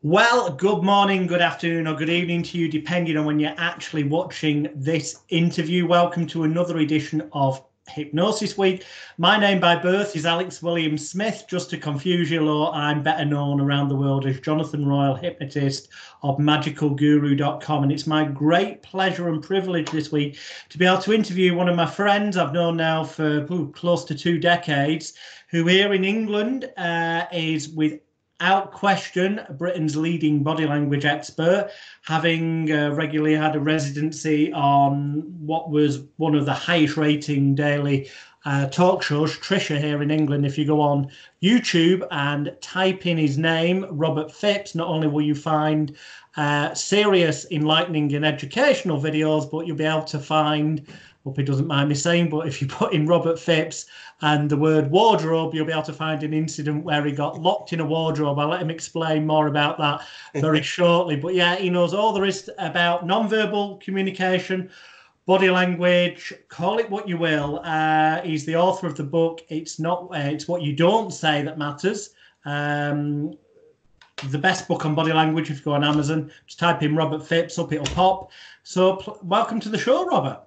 Well, good morning, good afternoon, or good evening to you, depending on when you're actually watching this interview. Welcome to another edition of Hypnosis Week. My name by birth is Alex William Smith. Just to confuse you, lot, I'm better known around the world as Jonathan Royal, hypnotist of magicalguru.com. And it's my great pleasure and privilege this week to be able to interview one of my friends I've known now for close to 2 decades, who here in England is without question Britain's leading body language expert, having regularly had a residency on what was one of the highest rating daily talk shows, Trisha, here in England. If you go on YouTube and type in his name, Robert Phipps, not only will you find serious, enlightening and educational videos, but you'll be able to find, hope he doesn't mind me saying, but if you put in Robert Phipps and the word wardrobe, you'll be able to find an incident where he got locked in a wardrobe. I'll let him explain more about that very shortly. But yeah, he knows all there is about non-verbal communication, body language, call it what you will. He's the author of the book, It's What You Don't Say That Matters. The best book on body language. If you go on Amazon, just type in Robert Phipps, up it'll pop. So welcome to the show, Robert.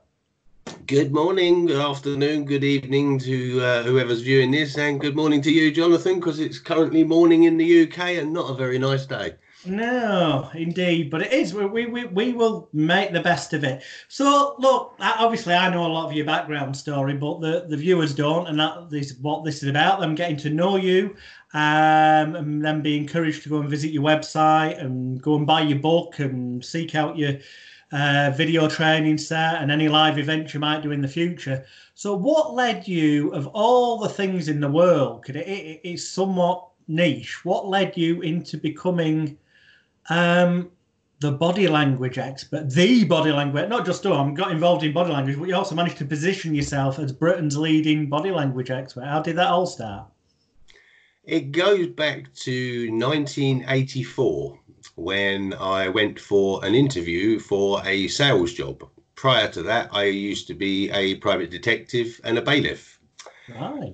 Good morning, good afternoon, good evening to whoever's viewing this, and good morning to you, Jonathan, because it's currently morning in the UK and not a very nice day. No, indeed, but it is. We will make the best of it. So, look, obviously, I know a lot of your background story, but the viewers don't, and that is what this is about. Them getting to know you, and then be encouraged to go and visit your website and go and buy your book and seek out your video training set and any live events you might do in the future. So what led you, of all the things in the world, it's somewhat niche, what led you into becoming the body language expert, the body language, not just, I'm got involved in body language, but you also managed to position yourself as Britain's leading body language expert. How did that all start? It goes back to 1984. When I went for an interview for a sales job. Prior to that, I used to be a private detective and a bailiff. Right.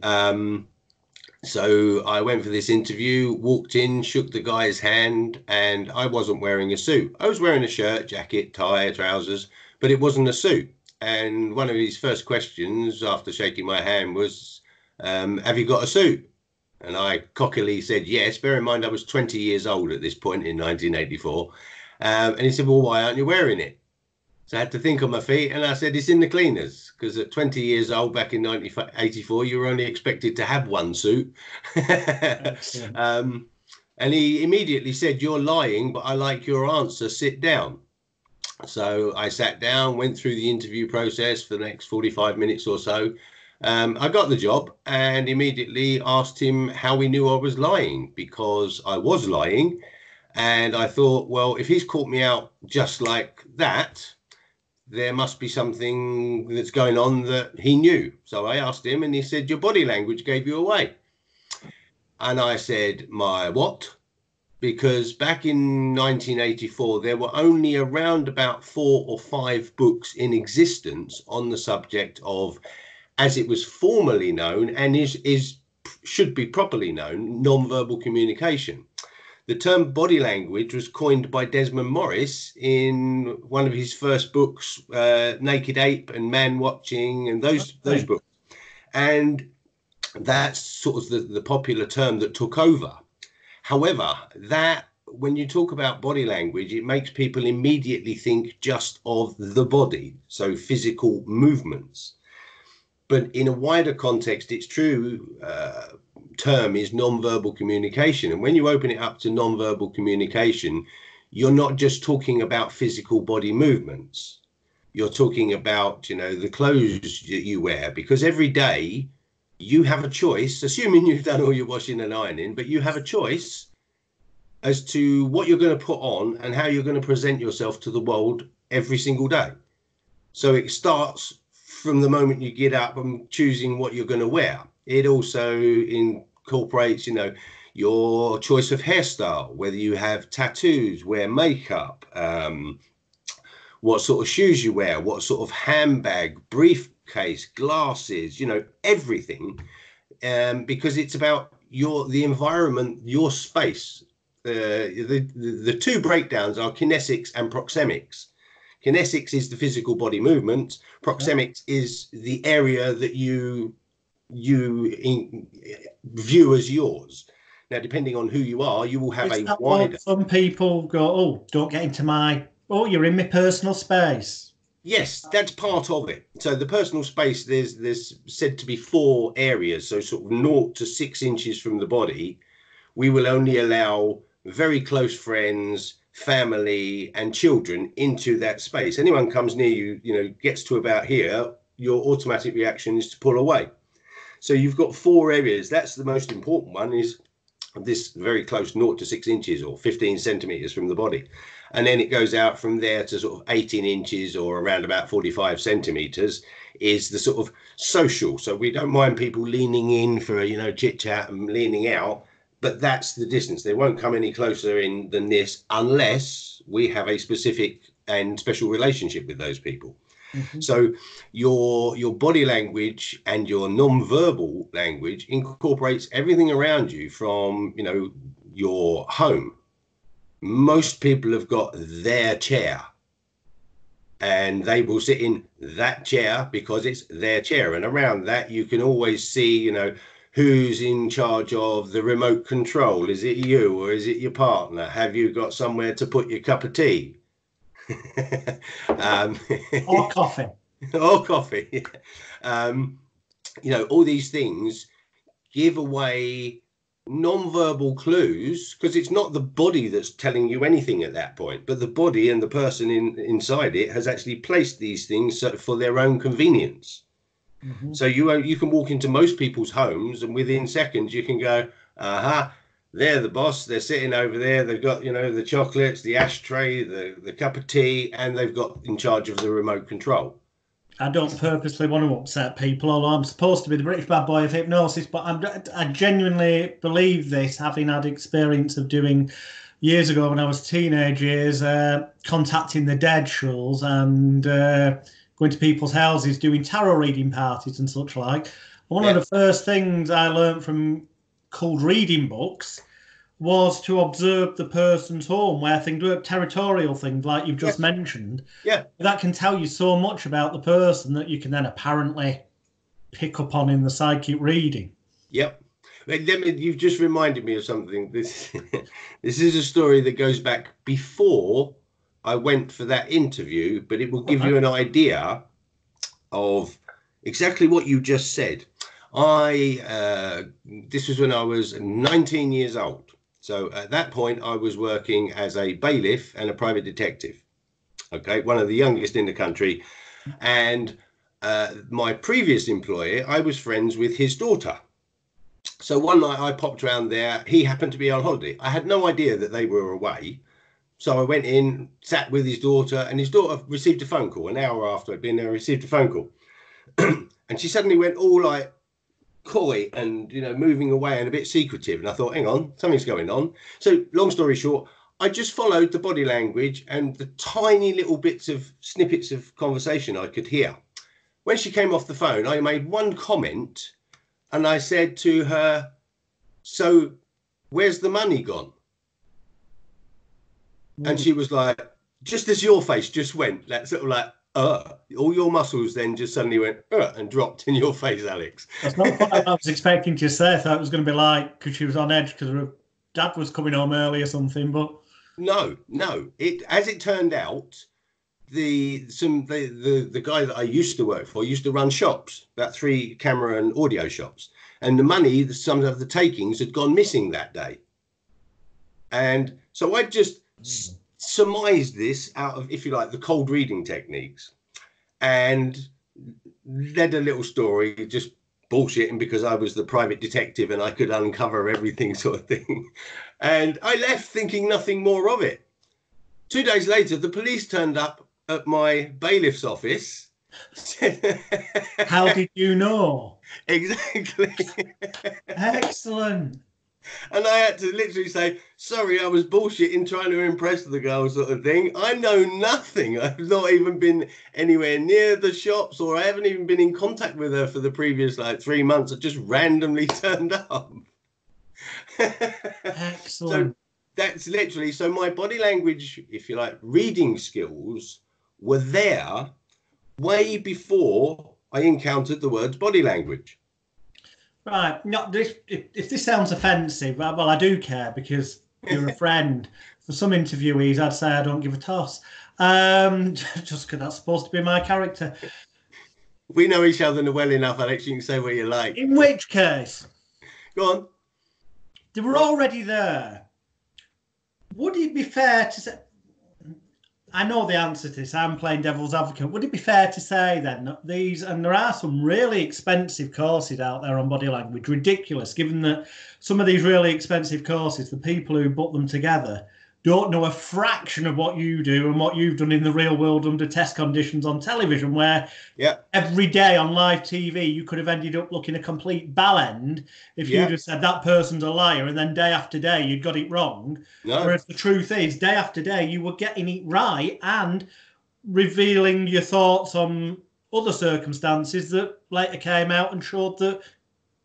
So I went for this interview, walked in, shook the guy's hand, and I wasn't wearing a suit. I was wearing a shirt, jacket, tie, trousers, but it wasn't a suit. And one of his first questions after shaking my hand was, have you got a suit? And I cockily said yes. Bear in mind, I was 20 years old at this point in 1984. And he said, well, why aren't you wearing it? So I had to think on my feet. And I said, it's in the cleaners. Because at 20 years old, back in 1984, you were only expected to have one suit. And he immediately said, you're lying, but I like your answer. Sit down. So I sat down, went through the interview process for the next 45 minutes or so. I got the job and immediately asked him how he knew I was lying, because I was lying. And I thought, well, if he's caught me out just like that, there must be something that's going on that he knew. So I asked him and he said, your body language gave you away. And I said, my what? Because back in 1984, there were only around about 4 or 5 books in existence on the subject of, as it was formerly known and should be properly known, non-verbal communication. The term body language was coined by Desmond Morris in one of his first books, Naked Ape and Man Watching, and those books. And that's sort of the popular term that took over. However, that when you talk about body language, it makes people immediately think just of the body, so physical movements. But in a wider context, its true term is non-verbal communication. And when you open it up to non-verbal communication, you're not just talking about physical body movements. You're talking about, the clothes that you wear, because every day you have a choice, assuming you've done all your washing and ironing, but you have a choice as to what you're going to put on and how you're going to present yourself to the world every single day. So it starts from the moment you get up and choosing what you're going to wear. It also incorporates, your choice of hairstyle, whether you have tattoos, wear makeup, what sort of shoes you wear, what sort of handbag, briefcase, glasses, everything, because it's about the environment, your space. the two breakdowns are kinesics and proxemics. Kinesics is the physical body movement. Proxemics is the area that you view as yours. Now, depending on who you are, you will have a wider. Some people go, oh, don't get into my, oh, you're in my personal space. Yes, that's part of it. So the personal space, there's said to be 4 areas. So sort of 0 to 6 inches from the body, we will only allow very close friends, family, and children into that space. Anyone comes near you, gets to about here, your automatic reaction is to pull away. So you've got 4 areas. That's the most important one, is this very close 0 to 6 inches or 15 centimeters from the body. And then it goes out from there to sort of 18 inches or around about 45 centimeters is the sort of social. So we don't mind people leaning in for, chit chat and leaning out, but that's the distance. They won't come any closer in than this unless we have a specific and special relationship with those people. Mm-hmm. So your body language and your non-verbal language incorporates everything around you from, your home. Most people have got their chair and they will sit in that chair because it's their chair. And around that, you can always see, who's in charge of the remote control. Is it you or is it your partner? Have you got somewhere to put your cup of tea? Or coffee. Or coffee. All these things give away non-verbal clues, because it's not the body that's telling you anything at that point, but the body and the person inside it has actually placed these things for their own convenience. Mm-hmm. So you can walk into most people's homes and within seconds you can go, aha, they're the boss, they're sitting over there, they've got, the chocolates, the ashtray, the cup of tea, and they've got in charge of the remote control. I don't purposely want to upset people, although I'm supposed to be the British bad boy of hypnosis, but I genuinely believe this, having had experience of doing years ago when I was teenage years, contacting the dead shows and going to people's houses, doing tarot reading parties and such like. One of the first things I learned from cold reading books was to observe the person's home, where things do territorial things like you've just mentioned. Yeah. That can tell you so much about the person that you can then apparently pick up on in the psychic reading. Yep. You've just reminded me of something. This is a story that goes back before I went for that interview, but it will give you an idea of exactly what you just said. This was when I was 19 years old. So at that point, I was working as a bailiff and a private detective. Okay, one of the youngest in the country. And my previous employer, I was friends with his daughter. So one night I popped around there. He happened to be on holiday. I had no idea that they were away. So I went in, sat with his daughter, and his daughter received a phone call. An hour after I'd been there, received a phone call. And she suddenly went all like coy and, moving away and a bit secretive. And I thought, hang on, something's going on. So long story short, I just followed the body language and the tiny little snippets of conversation I could hear. When she came off the phone, I made one comment and I said to her, so where's the money gone? And she was like, just as your face just went, that sort of like, all your muscles then just suddenly went and dropped in your face, Alex. That's not what I was expecting to say. I thought it was going to be like, because she was on edge because her dad was coming home early or something, but no. As it turned out, the guy that I used to work for used to run shops, about 3 camera and audio shops, and the money, some of the takings had gone missing that day. And so I just surmised this out of, if you like, the cold reading techniques, and led a little story, just bullshitting because I was the private detective and I could uncover everything sort of thing. And I left thinking nothing more of it. 2 days later, the police turned up at my bailiff's office. How did you know? Exactly. Excellent. And I had to literally say, sorry, I was bullshitting, trying to impress the girl sort of thing. I know nothing. I've not even been anywhere near the shops, or I haven't even been in contact with her for the previous 3 months. I just randomly turned up. Excellent. That's literally, so my body language, if you like, reading skills were there way before I encountered the words body language. Right. No, if this sounds offensive, well, I do care because you're a friend. For some interviewees, I'd say I don't give a toss. Just because that's supposed to be my character. We know each other well enough, Alex. You can say what you like. In which case, Go on. they were already there. Would it be fair to say? I know the answer to this. I'm playing devil's advocate. Would it be fair to say then that these, and there are some really expensive courses out there on body language, ridiculous, given that some of these really expensive courses, the people who put them together don't know a fraction of what you do and what you've done in the real world under test conditions on television, where every day on live TV, you could have ended up looking a complete bellend if you'd have said that person's a liar, and then day after day, you'd got it wrong. No. Whereas the truth is, day after day, you were getting it right and revealing your thoughts on other circumstances that later came out and showed that,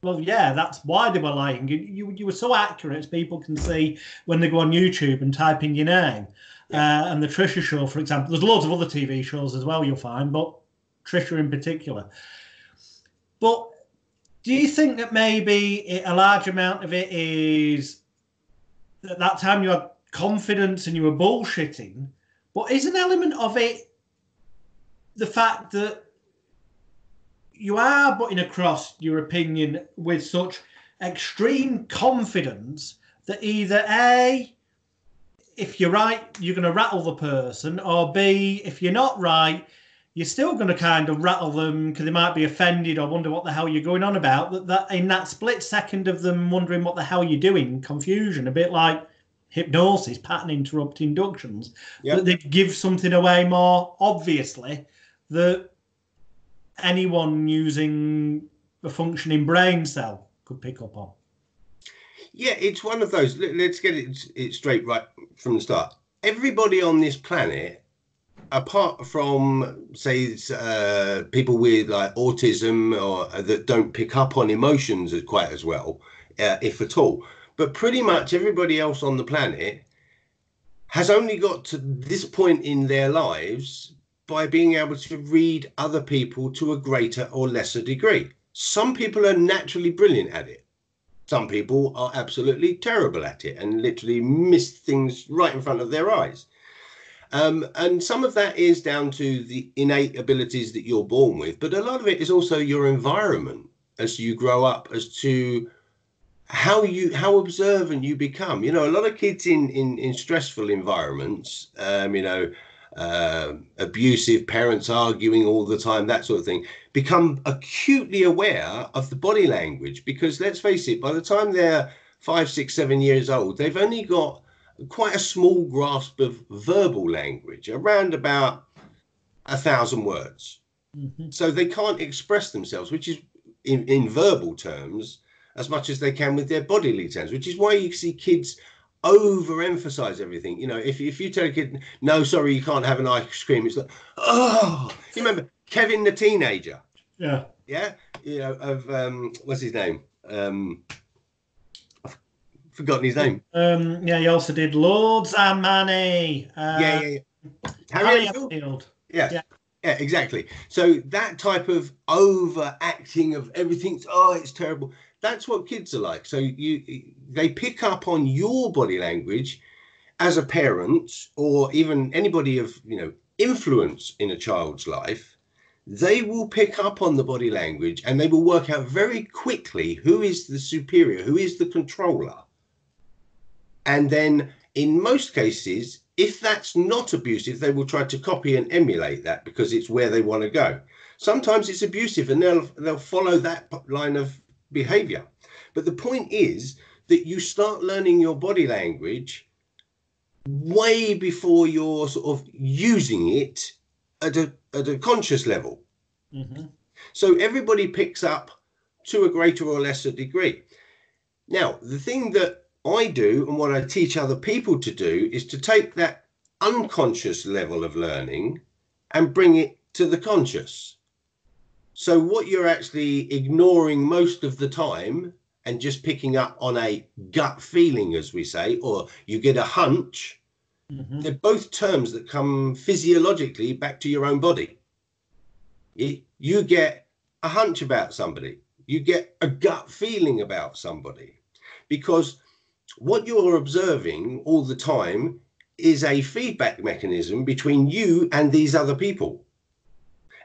well, yeah, that's why they were lying. You were so accurate, as people can see when they go on YouTube and type in your name. And the Trisha show, for example. There's loads of other TV shows as well, you'll find, but Trisha in particular. But do you think that maybe a large amount of it is at that time you had confidence and you were bullshitting, but is an element of it the fact that you are putting across your opinion with such extreme confidence that either A, if you're right, you're going to rattle the person, or B, if you're not right, you're still going to kind of rattle them because they might be offended or wonder what the hell you're going on about. That in that split second of them wondering what the hell you're doing, confusion, a bit like hypnosis, pattern interrupt inductions, that they give something away more obviously that anyone using a functioning brain cell could pick up on. Yeah, it's one of those. Let's get it straight right from the start. Everybody on this planet, apart from, say, people with like autism or that don't pick up on emotions quite as well, if at all, but pretty much everybody else on the planet has only got to this point in their lives by being able to read other people to a greater or lesser degree. Some people are naturally brilliant at it. Some people are absolutely terrible at it and literally miss things right in front of their eyes. And some of that is down to the innate abilities that you're born with, but a lot of it is also your environment as you grow up, as to how observant you become. You know, a lot of kids in stressful environments, abusive parents arguing all the time, that sort of thing, become acutely aware of the body language, because let's face it, by the time they're 5, 6, 7 years old, they've only got quite a small grasp of verbal language, around about 1,000 words. So they can't express themselves, which is in verbal terms, as much as they can with their bodily terms, which is why you see kids overemphasize everything. You know, if you tell a kid, no, sorry, you can't have an ice cream, it's like, oh, you remember Kevin the teenager? Yeah. You know, of what's his name? I've forgotten his name. He also did Lords and Manny. Harry Enfield. Yeah, exactly. So that type of overacting of everything, it's terrible. That's what kids are like. So they pick up on your body language as a parent, or even anybody of, influence in a child's life. They will pick up on the body language and they will work out very quickly who is the superior, who is the controller. And then in most cases, if that's not abusive, they will try to copy and emulate that because it's where they want to go. Sometimes it's abusive and they'll follow that line of behavior. But the point is that you start learning your body language way before you're sort of using it at a conscious level. So everybody picks up to a greater or lesser degree. Now, the thing that I do and what I teach other people to do is to take that unconscious level of learning and bring it to the conscious. So what you're actually ignoring most of the time and just picking up on a gut feeling, as we say, or you get a hunch, they're both terms that come physiologically back to your own body. You get a hunch about somebody, you get a gut feeling about somebody, because what you're observing all the time is a feedback mechanism between you and these other people.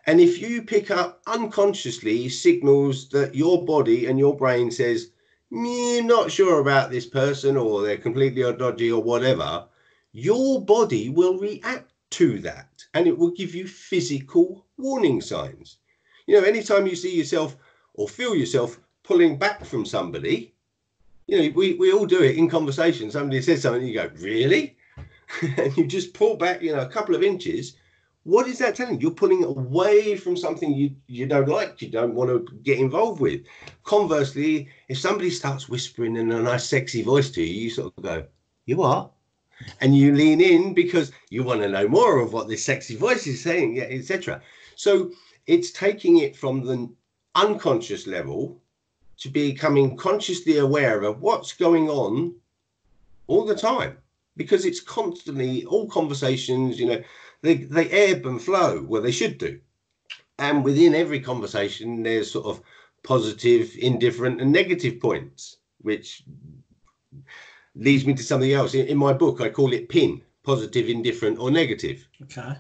And if you pick up unconsciously signals that your body and your brain says, not sure about this person, or they're completely dodgy or whatever, your body will react to that, and it will give you physical warning signs. You know, anytime you see yourself or feel yourself pulling back from somebody, you know, we all do it in conversation. Somebody says something, you go, really? And you just pull back, you know, a couple of inches. What is that telling you? You're pulling away from something you don't like, you don't want to get involved with. Conversely, if somebody starts whispering in a nice, sexy voice to you, you sort of go, you are? And you lean in because you want to know more of what this sexy voice is saying, yeah, etc. So it's taking it from the unconscious level to becoming consciously aware of what's going on all the time, because it's constantly, all conversations, you know, they ebb and flow. Well, they should do. And within every conversation, there's sort of positive, indifferent and negative points, which leads me to something else. In my book, I call it PIN, positive, indifferent or negative. Okay.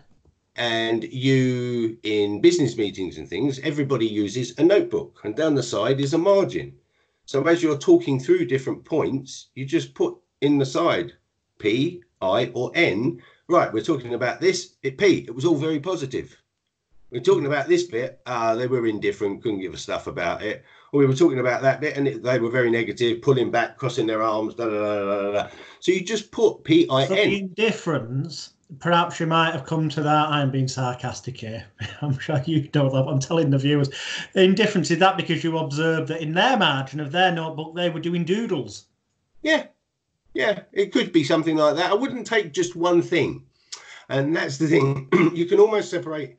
And you, in business meetings and things, everybody uses a notebook, and down the side is a margin. So as you're talking through different points, you just put in the side P, I or N. Right, we're talking about this, P, it was all very positive. We're talking about this bit, they were indifferent, couldn't give a stuff about it. Or we were talking about that bit and they were very negative, pulling back, crossing their arms, da, da, da, da, da. So you just put P-I-N. So the indifference, perhaps you might have come to that. I'm being sarcastic here. I'm sure you know that. I'm telling the viewers. Indifference, is that because you observed that in their margin of their notebook, they were doing doodles? Yeah. Yeah, it could be something like that. I wouldn't take just one thing. And that's the thing. You can almost separate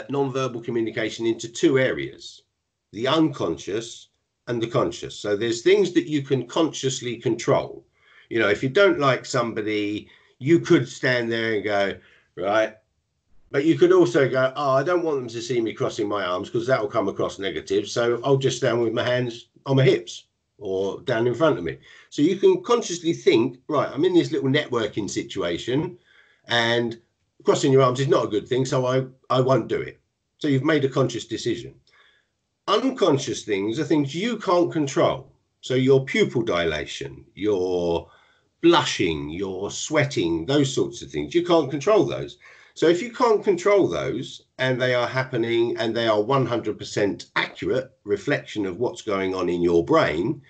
non-verbal communication into two areas, the unconscious and the conscious. So there's things that you can consciously control. You know, if you don't like somebody, you could stand there and go, right. But you could also go, oh, I don't want them to see me crossing my arms because that will come across negative. So I'll just stand with my hands on my hips or down in front of me. So you can consciously think, right, I'm in this little networking situation and crossing your arms is not a good thing, so I won't do it. So you've made a conscious decision. Unconscious things are things you can't control. So your pupil dilation, your blushing, your sweating, those sorts of things, you can't control those. So if you can't control those and they are happening and they are 100% accurate reflection of what's going on in your brain,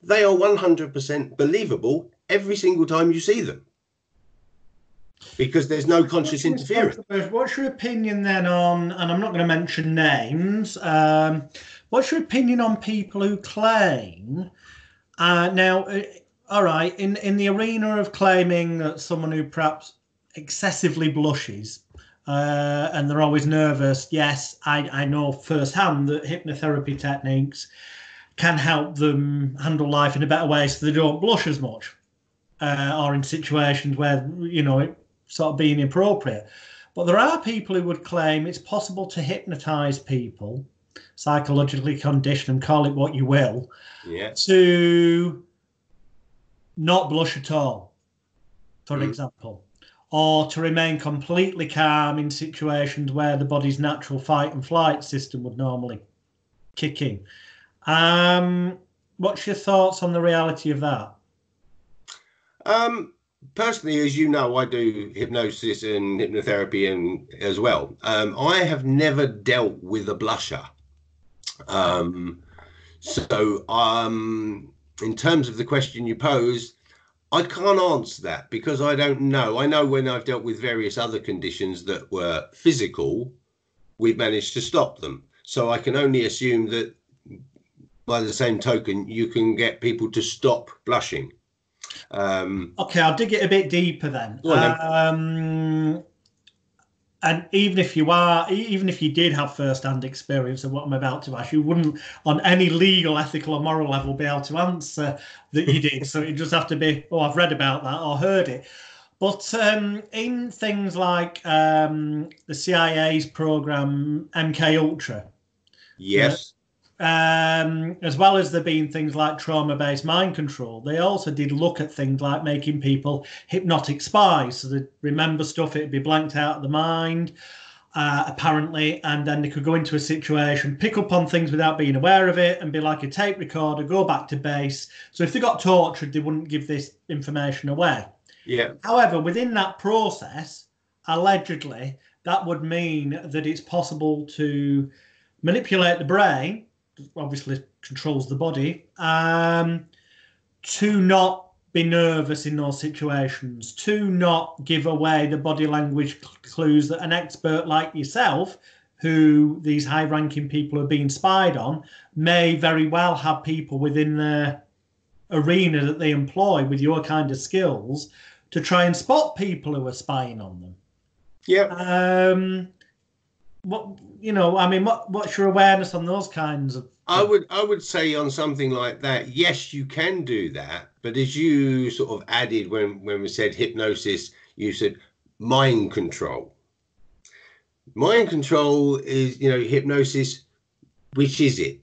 they are 100% believable every single time you see them, because there's no conscious interference. What's your opinion then on, and I'm not going to mention names, what's your opinion on people who claim, now, all right, in the arena of claiming that someone who perhaps excessively blushes and they're always nervous, yes, I know firsthand that hypnotherapy techniques can help them handle life in a better way so they don't blush as much, or in situations where, you know, it sort of being inappropriate. But there are people who would claim it's possible to hypnotize people, psychologically condition them, call it what you will, to not blush at all, for example, or to remain completely calm in situations where the body's natural fight and flight system would normally kick in. What's your thoughts on the reality of that? Personally, as you know, I do hypnosis and hypnotherapy and as well. I have never dealt with a blusher. In terms of the question you posed, I can't answer that because I don't know. I know when I've dealt with various other conditions that were physical, we've managed to stop them. So I can only assume that by the same token, you can get people to stop blushing. Okay, I'll dig it a bit deeper then. And even if you did have first-hand experience of what I'm about to ask, you wouldn't, on any legal, ethical, or moral level, be able to answer that you did. So it just have to be, oh, I've read about that or heard it. But in things like the CIA's program MK Ultra, Yes. as well as there being things like trauma-based mind control, they also did look at things like making people hypnotic spies. So they remember stuff, it'd be blanked out of the mind, apparently, and then they could go into a situation, pick up on things without being aware of it, and be like a tape recorder, go back to base. So if they got tortured, they wouldn't give this information away. Yeah. However, within that process, allegedly, that would mean that it's possible to manipulate the brain, obviously controls the body, to not be nervous in those situations, to not give away the body language clues that an expert like yourself, who these high-ranking people are being spied on, may very well have people within their arena that they employ with your kind of skills to try and spot people who are spying on them. Yeah. What's your awareness on those kinds of? I would say on something like that, yes, you can do that. But as you sort of added when we said hypnosis, you said mind control. Mind control is, hypnosis. Which is it?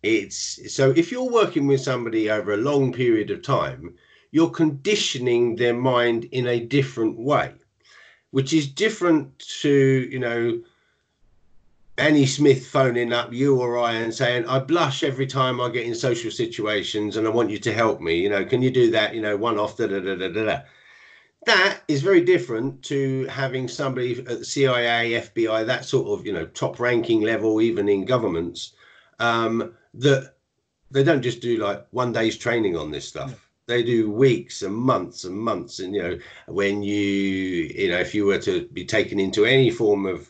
It's so if you're working with somebody over a long period of time, you're conditioning their mind in a different way, which is different to, Annie Smith phoning up you or I and saying, I blush every time I get in social situations and I want you to help me. Can you do that? One off, da, da, da, da, da. That is very different to having somebody at the CIA, FBI, that sort of, top ranking level, even in governments, that they don't just do like 1 day's training on this stuff. Yeah. They do weeks and months. And, when if you were to be taken into any form of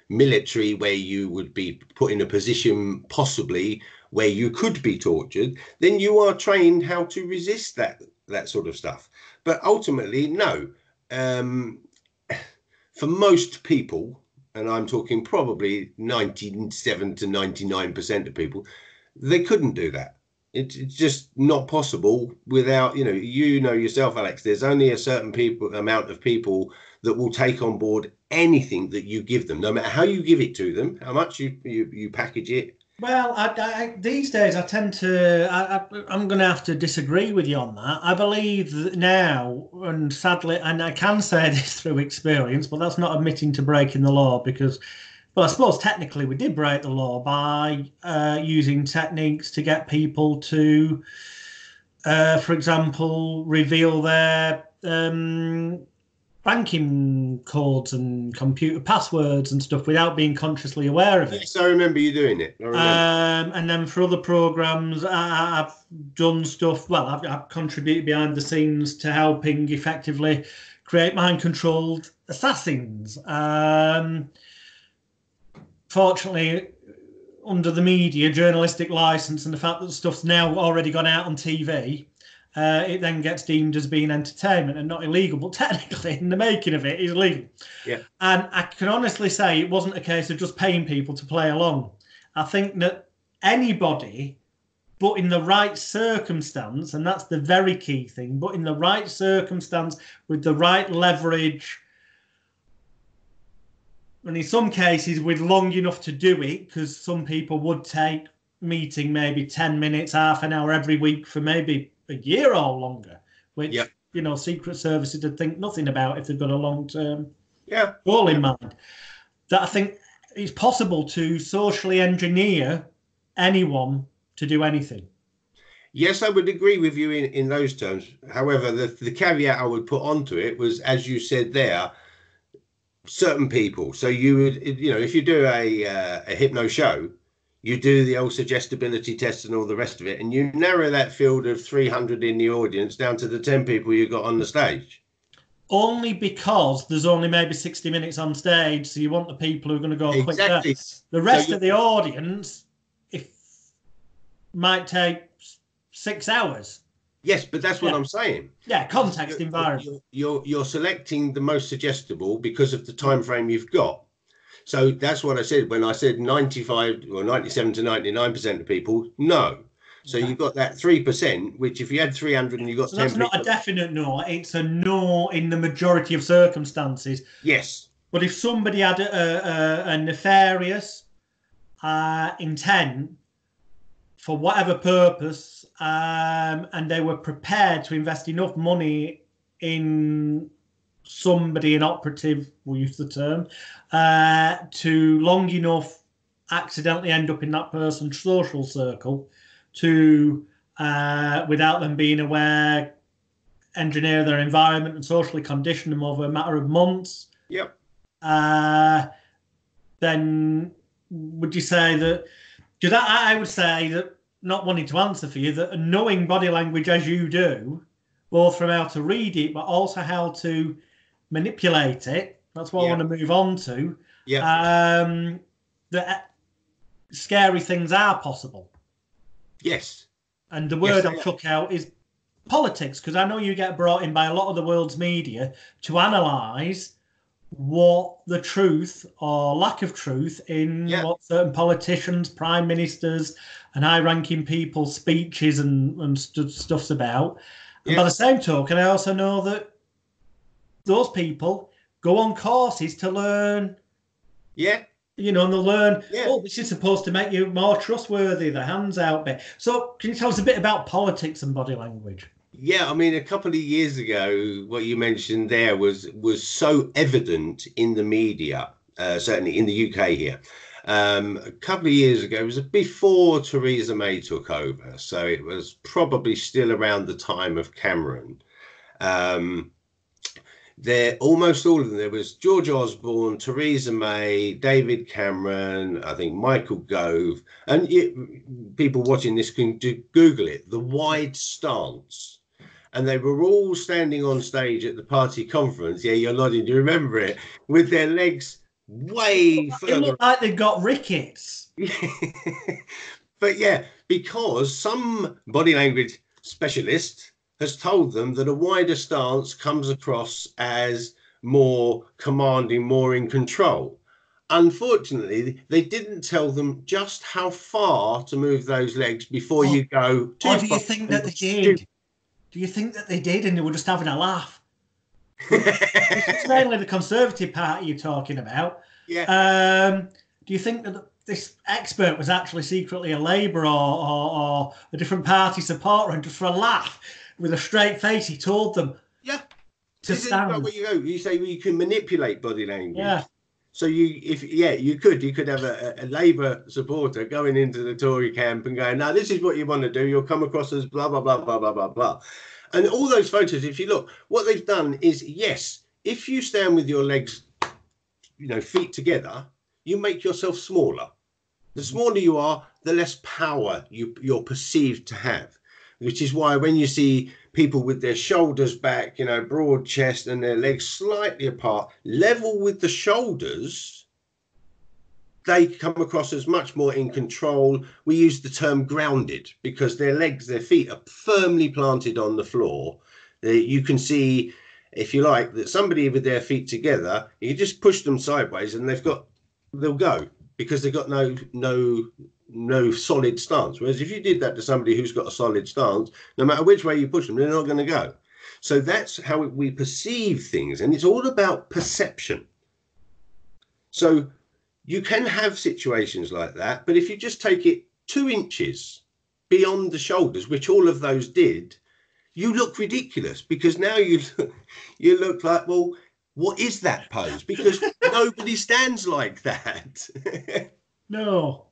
military where you would be put in a position possibly where you could be tortured, then you are trained how to resist that sort of stuff. But ultimately, no. For most people, and I'm talking probably 97 to 99% of people, they couldn't do that. It's just not possible without, yourself, Alex, there's only a certain amount of people that will take on board anything that you give them, no matter how you give it to them, how much you package it. Well, these days I tend to, I'm going to have to disagree with you on that. I believe that now, and sadly, and I can say this through experience, but that's not admitting to breaking the law because, well, I suppose technically we did break the law by using techniques to get people to, for example, reveal their banking codes and computer passwords and stuff without being consciously aware of it. Yes, I remember you doing it. And then for other programs, I've done stuff. Well, I've contributed behind the scenes to helping effectively create mind-controlled assassins. Fortunately, under the media journalistic license and the fact that the stuff's now already gone out on TV, it then gets deemed as being entertainment and not illegal, but technically in the making of it is illegal. Yeah. And I can honestly say it wasn't a case of just paying people to play along. I think that anybody, but in the right circumstance, and that's the very key thing, but in the right circumstance with the right leverage, and in some cases with long enough to do it, because some people would take meeting maybe 10 minutes, half an hour every week for maybe a year or longer, which, Secret Services would think nothing about if they've got a long-term goal in mind. That I think it's possible to socially engineer anyone to do anything. Yes, I would agree with you in those terms. However, the caveat I would put onto it was, as you said there, certain people. So you would, if you do a hypno show, you do the old suggestibility test and all the rest of it, and you narrow that field of 300 in the audience down to the 10 people you got on the stage. Only because there's only maybe 60 minutes on stage, so you want the people who are going to go exactly. quicker. The rest of the audience might take 6 hours. Yes, but that's what I'm saying. Yeah, context, environment. You're selecting the most suggestible because of the time frame you've got. So that's what I said when I said 95 or 97 to 99% of people no. So you've got that 3%, which if you had 300 and you got so 10 that's not people, a definite no. It's a no in the majority of circumstances. yes. But if somebody had a nefarious intent for whatever purpose, and they were prepared to invest enough money in somebody, an operative, we'll use the term, to long enough accidentally end up in that person's social circle to, without them being aware, engineer their environment and socially condition them over a matter of months. Yep. Then would you say that? Because I would say that, not wanting to answer for you, that knowing body language as you do, both from how to read it, but also how to manipulate it, that's what I want to move on to. Yeah. That scary things are possible. Yes. And the word I took out is politics, because I know you get brought in by a lot of the world's media to analyse what the truth or lack of truth in what certain politicians, prime ministers and high-ranking people's speeches and stuff's about. And by the same token, I also know that those people go on courses to learn. Yeah. You know, and they'll learn, oh, this is supposed to make you more trustworthy, the hands out bit. So can you tell us a bit about politics and body language? Yeah, I mean, a couple of years ago, what you mentioned there was so evident in the media, certainly in the UK here. A couple of years ago, it was before Theresa May took over, so it was probably still around the time of Cameron. There, almost all of them. There was George Osborne, Theresa May, David Cameron, I think Michael Gove, and people watching this can Google it. The Wide Stance. And they were all standing on stage at the party conference. Yeah, you're nodding. Do you remember it? With their legs way further. It looked like they got rickets. But yeah, because some body language specialist has told them that a wider stance comes across as more commanding, more in control. Unfortunately, they didn't tell them just how far to move those legs before you go too far. Or do you think that they did? Do you think that they did and they were just having a laugh? It's mainly the Conservative Party you're talking about. Yeah. Do you think that this expert was actually secretly a Labour or a different party supporter, and just for a laugh, with a straight face, he told them to stand? Where you go. You say you can manipulate body language. Yeah. So you could have a Labour supporter going into the Tory camp and going, now this is what you want to do. You'll come across as blah, blah, blah, blah, blah, blah, blah. And all those photos, if you look, what they've done is, yes, if you stand with your legs, feet together, you make yourself smaller. The smaller you are, the less power you're perceived to have, which is why when you see people with their shoulders back, broad chest and their legs slightly apart, level with the shoulders, they come across as much more in control. We use the term grounded because their feet are firmly planted on the floor. You can see, if you like, that somebody with their feet together, you just push them sideways and they'll go because they've got no solid stance. Whereas if you did that to somebody who's got a solid stance, no matter which way you push them, they're not going to go. So that's how we perceive things, and it's all about perception. So you can have situations like that, but if you just take it 2 inches beyond the shoulders, which all of those did, you look ridiculous, because now you look like, well, what is that pose? Because nobody stands like that. No.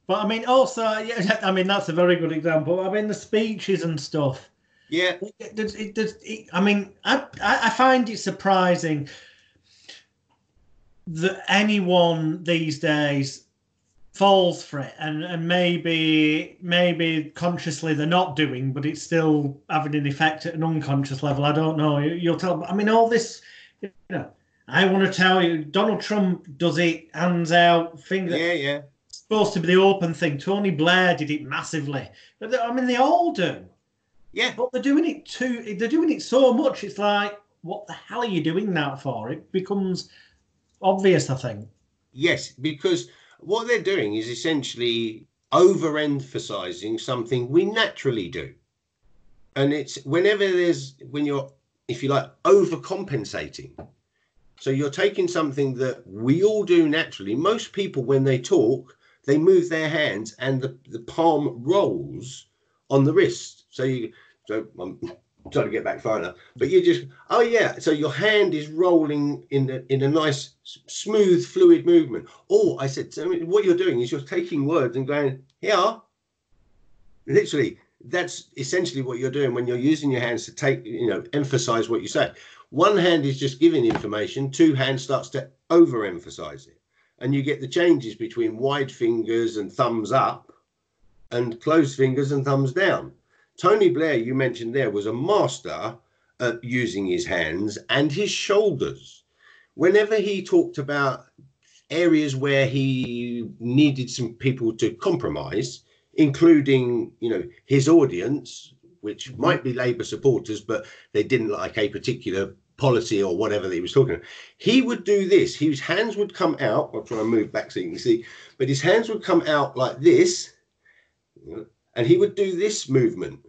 But I mean, also, that's a very good example. I mean, the speeches and stuff. Yeah. I find it surprising that anyone these days falls for it, and maybe consciously they're not doing, but it's still having an effect at an unconscious level. I don't know. You'll tell. I mean, all this, I want to tell you, Donald Trump does it, hands out, finger. Yeah. Supposed to be the open thing. Tony Blair did it massively. But I mean, they all do. Yeah. But they're doing it too. They're doing it so much. It's like, what the hell are you doing that for? It becomes obvious, I think. Yes, because what they're doing is essentially overemphasizing something we naturally do. And it's when you're, if you like, overcompensating. So you're taking something that we all do naturally. Most people, when they talk, they move their hands and the palm rolls on the wrist. So I'm trying to get back far enough, but you just, oh yeah. So your hand is rolling in a nice, smooth, fluid movement. Oh, I said, so what you're doing is you're taking words and going, here, literally. That's essentially what you're doing when you're using your hands to take, emphasize what you say. One hand is just giving information, two hands starts to overemphasize it. And you get the changes between wide fingers and thumbs up and closed fingers and thumbs down. Tony Blair, you mentioned there, was a master at using his hands and his shoulders. Whenever he talked about areas where he needed some people to compromise, including, his audience, which might be Labour supporters, but they didn't like a particular policy or whatever that he was talking about. He would do this. His hands would come out. I'll try and move back so you can see, but his hands would come out like this, and he would do this movement.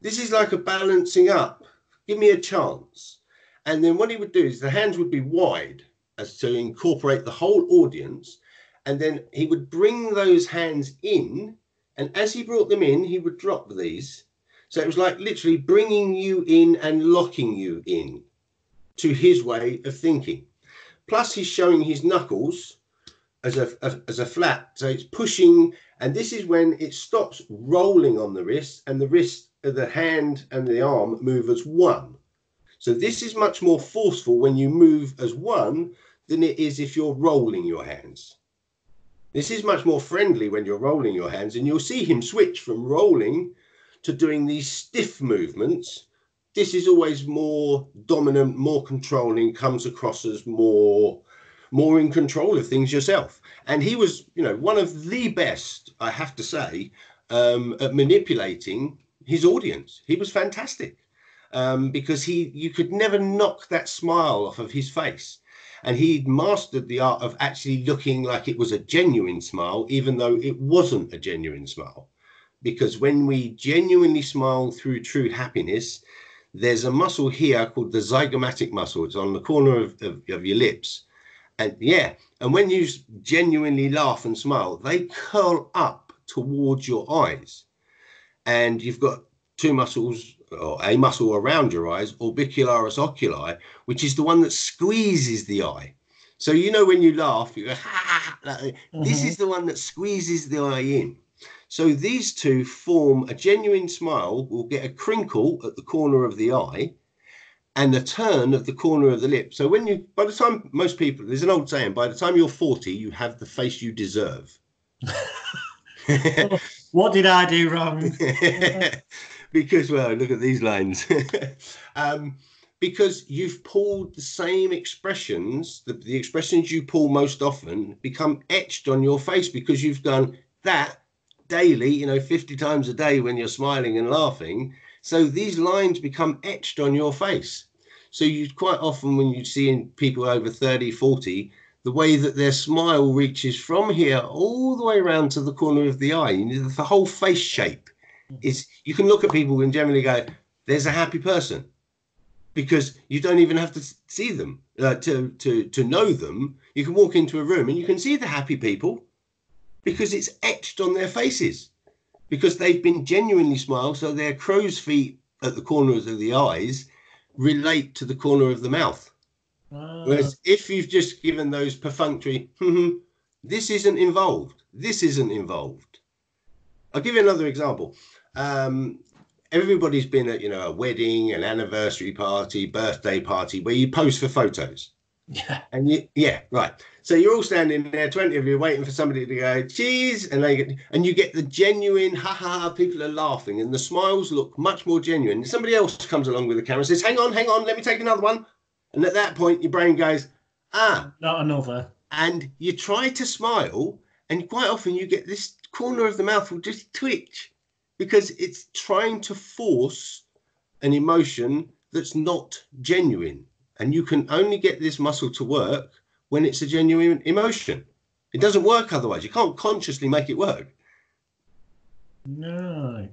This is like a balancing up. Give me a chance. And then what he would do is the hands would be wide as to incorporate the whole audience. And then he would bring those hands in. And as he brought them in, he would drop these. So it was like literally bringing you in and locking you in to his way of thinking. Plus, he's showing his knuckles as a flat. So it's pushing. And this is when it stops rolling on the wrist, and the hand and the arm move as one. So this is much more forceful when you move as one than it is if you're rolling your hands. This is much more friendly when you're rolling your hands, and you'll see him switch from rolling to doing these stiff movements. This is always more dominant, more controlling, comes across as more in control of things yourself. And he was, one of the best, I have to say, at manipulating his audience. He was fantastic. Because you could never knock that smile off of his face. And he'd mastered the art of actually looking like it was a genuine smile, even though it wasn't a genuine smile. Because when we genuinely smile through true happiness, there's a muscle here called the zygomatic muscle. It's on the corner of your lips. And when you genuinely laugh and smile, they curl up towards your eyes. And you've got two muscles, or a muscle around your eyes, orbicularis oculi, which is the one that squeezes the eye. So when you laugh, you go, ha, like, this is the one that squeezes the eye in. So these two form a genuine smile. Will get a crinkle at the corner of the eye and a turn at the corner of the lip. So by the time most people, there's an old saying, by the time you're 40, you have the face you deserve. What did I do wrong? Because, well, look at these lines. Because you've pulled the same expressions, the expressions you pull most often become etched on your face because you've done that daily, 50 times a day when you're smiling and laughing. So these lines become etched on your face. So you quite often, when you see in people over 30, 40, the way that their smile reaches from here all the way around to the corner of the eye, the whole face shape is, you can look at people and generally go, there's a happy person, because you don't even have to see them to know them. You can walk into a room and you can see the happy people because it's etched on their faces, because they've been genuinely smiled. So their crow's feet at the corners of the eyes relate to the corner of the mouth. Whereas if you've just given those perfunctory, this isn't involved. This isn't involved. I'll give you another example. Everybody's been at, a wedding, an anniversary party, birthday party, where you pose for photos. Yeah. And right. So you're all standing there, 20 of you, waiting for somebody to go, cheese, and you get the genuine, ha, people are laughing, and the smiles look much more genuine. And somebody else comes along with the camera and says, hang on, let me take another one. And at that point, your brain goes, not another. And you try to smile, and quite often you get this corner of the mouth will just twitch because it's trying to force an emotion that's not genuine. And you can only get this muscle to work when it's a genuine emotion. It doesn't work otherwise. You can't consciously make it work. No.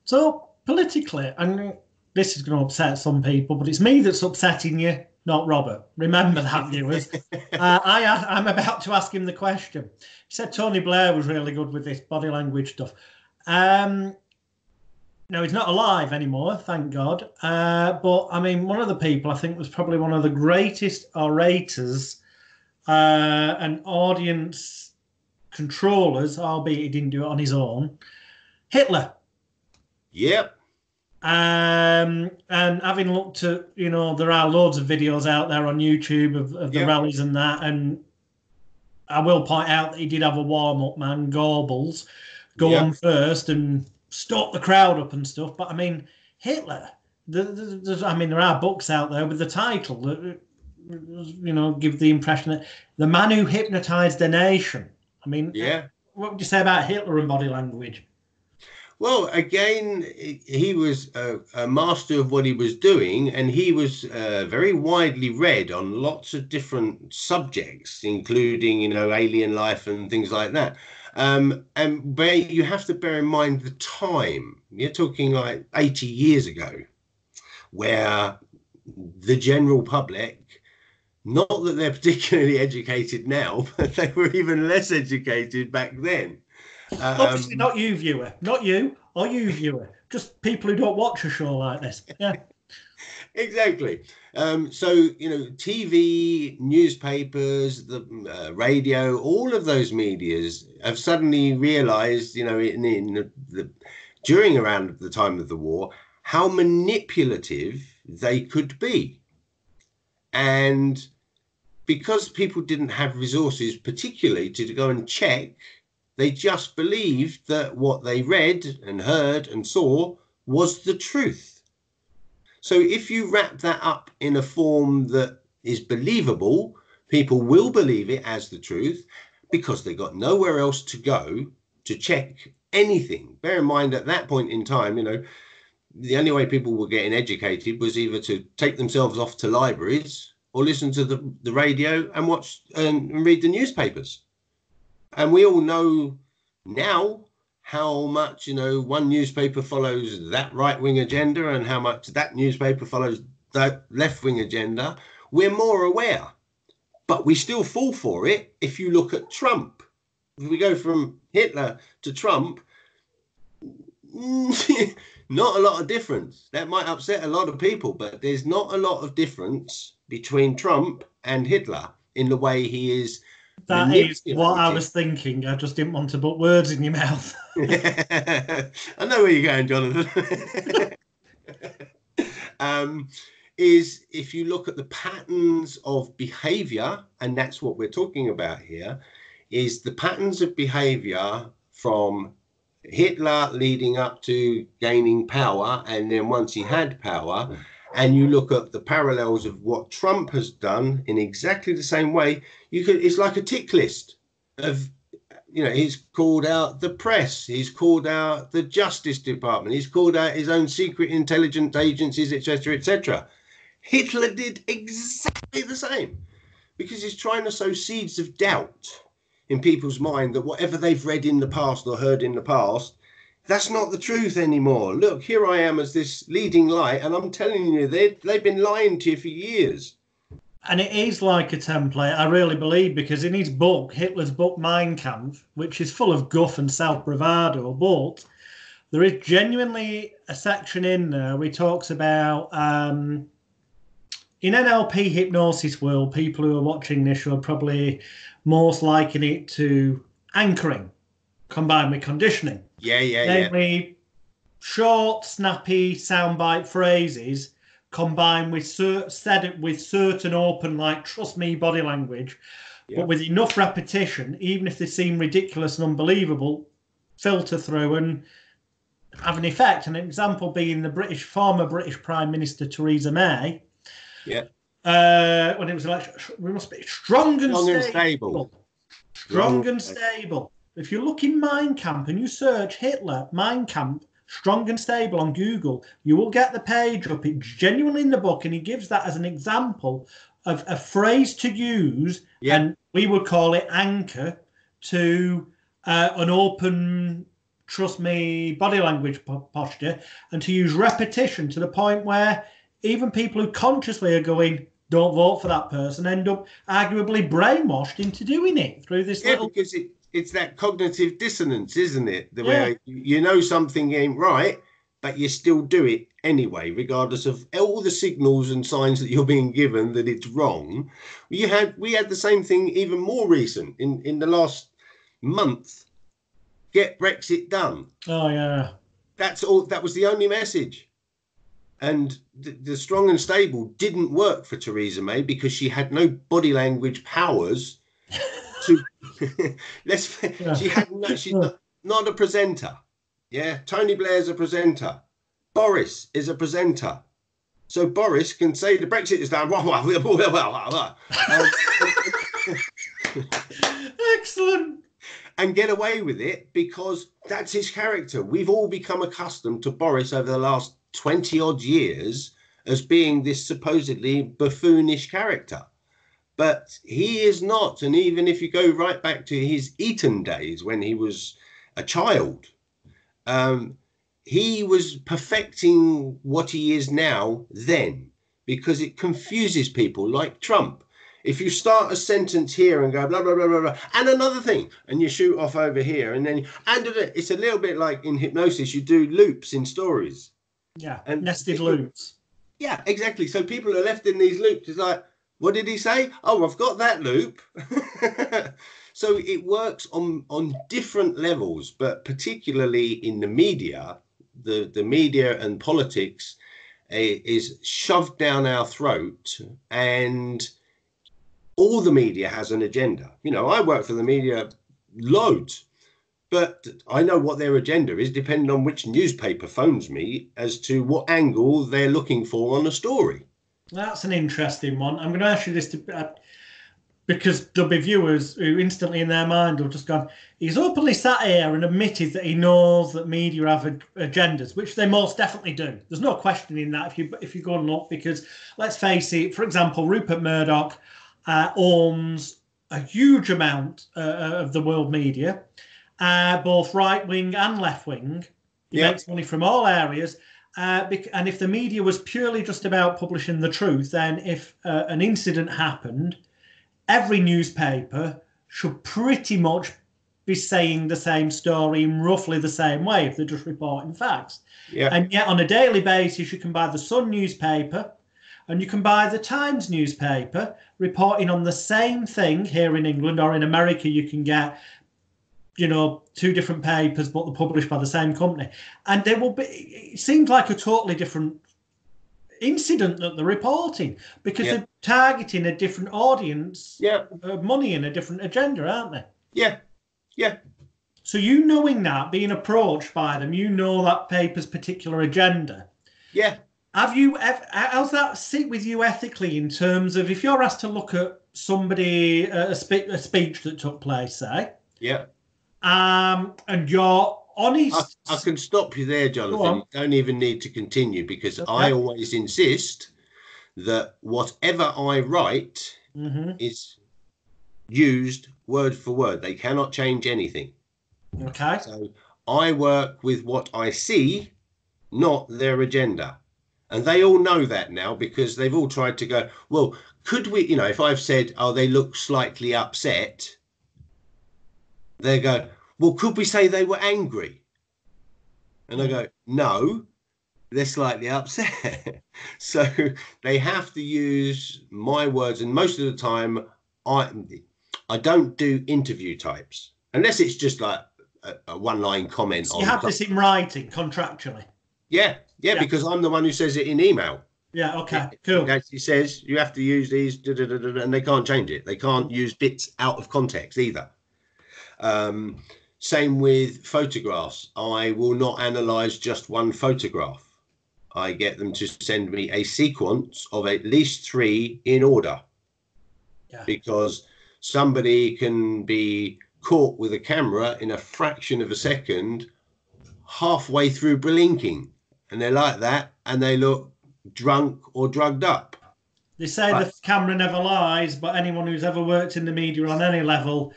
So politically, and this is going to upset some people, but it's me that's upsetting you, not Robert. Remember that, viewers. I'm about to ask him the question. He said Tony Blair was really good with this body language stuff. No, he's not alive anymore, thank God. But I mean, one of the people I think was probably one of the greatest orators and audience controllers, albeit he didn't do it on his own. Hitler. Yep. And having looked at, you know, there are loads of videos out there on YouTube of the rallies and that. And I will point out that he did have a warm-up man, Goebbels, go on first and stoke the crowd up and stuff. But I mean, Hitler, there are books out there with the title that, you know, give the impression that the man who hypnotized a nation. I mean, what would you say about Hitler and body language? Well, again, he was a master of what he was doing, and he was very widely read on lots of different subjects, including, you know, alien life and things like that. And you have to bear in mind the time. You're talking like 80 years ago, where the general public, not that they're particularly educated now, but they were even less educated back then. Obviously not you, viewer. Not you or you, viewer. Just people who don't watch a show like this. Yeah. Exactly. So, you know, TV, newspapers, the radio, all of those medias have suddenly realized, you know, during around the time of the war, how manipulative they could be. And because people didn't have resources, particularly to go and check, they just believed that what they read and heard and saw was the truth. So if you wrap that up in a form that is believable, people will believe it as the truth because they got nowhere else to go to check anything. Bear in mind, at that point in time, you know, the only way people were getting educated was either to take themselves off to libraries or listen to the radio and watch and read the newspapers. And we all know now how much, you know, one newspaper follows that right-wing agenda and how much that newspaper follows that left-wing agenda. We're more aware, but we still fall for it. If you look at Trump, if we go from Hitler to Trump, not a lot of difference. That might upset a lot of people, but there's not a lot of difference between Trump and Hitler in the way he is. That is what I was thinking. I just didn't want to put words in your mouth. I know where you're going, Jonathan. Is if you look at the patterns of behavior, and that's what we're talking about here, is the patterns of behavior from Hitler leading up to gaining power, and then once he had power, and you look at the parallels of what Trump has done in exactly the same way, it's like a tick list of, you know, he's called out the press, he's called out the Justice Department, he's called out his own secret intelligence agencies, etc., etc. Hitler did exactly the same because he's trying to sow seeds of doubt in people's mind that whatever they've read in the past or heard in the past, that's not the truth anymore. Look, here I am as this leading light, and I'm telling you, they've been lying to you for years. And it is like a template, I really believe, because in his book, Hitler's book, Mein Kampf, which is full of guff and self-bravado, but there is genuinely a section in there where he talks about, in NLP hypnosis world, people who are watching this show are probably most liken it to anchoring combined with conditioning. Namely, short, snappy, soundbite phrases combined with said with certain open, like, trust me, body language, but with enough repetition, even if they seem ridiculous and unbelievable, filter through and have an effect. An example being the former British Prime Minister Theresa May. When it was election, we must be strong and stable. Strong and stable. If you look in Mein Kampf and you search Hitler, Mein Kampf, Strong and Stable on Google, you will get the page up. It's genuinely in the book, and he gives that as an example of a phrase to use, and we would call it anchor to an open, trust me, body language posture, and to use repetition to the point where even people who consciously are going, don't vote for that person, end up arguably brainwashed into doing it through this little... because it's that cognitive dissonance, isn't it? The way you know something ain't right, but you still do it anyway, regardless of all the signals and signs that you're being given that it's wrong. We had the same thing even more recent in the last month. Get Brexit done. Oh yeah. That's all. That was the only message. And the Strong and Stable didn't work for Theresa May because she had no body language powers to she's not a presenter. Yeah, Tony Blair's a presenter. Boris is a presenter. So Boris can say the Brexit is done. Excellent. And get away with it because that's his character. We've all become accustomed to Boris over the last 20 odd years as being this supposedly buffoonish character. But he is not. And even if you go right back to his Eton days when he was a child, he was perfecting what he is now then, because it confuses people like Trump. If you start a sentence here and go blah, blah, blah, blah, blah, and another thing, and you shoot off over here, and then, and it's a little bit like in hypnosis, you do loops in stories. Yeah, and nested loops. Yeah, exactly. So people are left in these loops. It's like, what did he say? Oh, I've got that loop. So it works on different levels, but particularly in the media, the media and politics is shoved down our throat, and all the media has an agenda. You know, I work for the media loads, but I know what their agenda is depending on which newspaper phones me as to what angle they're looking for on a story. That's an interesting one. I'm going to ask you this because there'll be viewers who instantly in their mind will just go, he's openly sat here and admitted that he knows that media have agendas, which they most definitely do. There's no questioning that if you go and look, because let's face it, for example, Rupert Murdoch owns a huge amount of the world media, both right-wing and left-wing. He makes money from all areas. And if the media was purely just about publishing the truth, then if an incident happened, every newspaper should pretty much be saying the same story in roughly the same way if they're just reporting facts. Yeah. And yet on a daily basis, you can buy the Sun newspaper and you can buy the Times newspaper reporting on the same thing here in England, or in America you can get, you know, two different papers, but they're published by the same company. And they will be, it seems like a totally different incident that they're reporting, because they're targeting a different audience, money and a different agenda, aren't they? Yeah, yeah. So you knowing that, being approached by them, you know that paper's particular agenda. Yeah. Have you, how's that sit with you ethically in terms of if you're asked to look at somebody, a speech that took place, say? Yeah. And you're honest. I can stop you there, Jonathan. You don't even need to continue, because I always insist that whatever I write is used word for word. They cannot change anything. Okay. So I work with what I see, not their agenda. And they all know that now, because they've all tried to go, well, could we, you know, if I've said, oh, they look slightly upset, they go, well, could we say they were angry? And I go, no, they're slightly upset. So they have to use my words. And most of the time, I don't do interview types, unless it's just like a one-line comment. So you have this in writing, contractually? Yeah, because I'm the one who says it in email. Yeah, okay, cool. It actually says you have to use these, and they can't change it. They can't use bits out of context either. Same with photographs. I will not analyze just one photograph. I get them to send me a sequence of at least 3 in order. Yeah. Because somebody can be caught with a camera in a fraction of a second halfway through blinking, and they're like that, and they look drunk or drugged up. They say the camera never lies, but anyone who's ever worked in the media on any level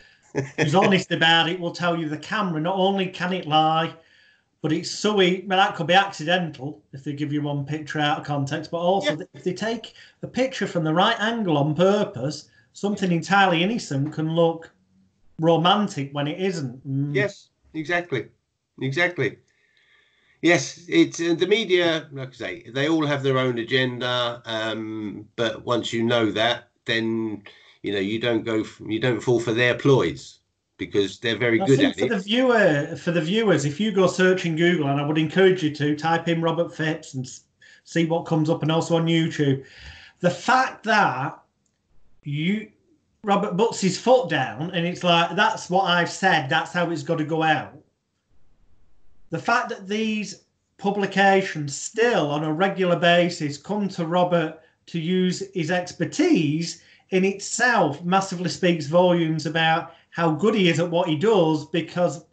who's honest about it will tell you the camera, not only can it lie, but it's so easy. Well, that could be accidental if they give you one picture out of context, but also if they take a picture from the right angle on purpose, something entirely innocent can look romantic when it isn't. Yes, exactly. Yes, it's the media, like I say, they all have their own agenda, but once you know that, then you don't fall for their ploys, because they're very good at it. For the viewers, if you go search in Google, and I would encourage you to type in Robert Phipps and see what comes up, and also on YouTube, the fact that Robert puts his foot down and it's like, that's what I've said, that's how it's got to go out. The fact that these publications still on a regular basis come to Robert to use his expertise in itself massively speaks volumes about how good he is at what he does, because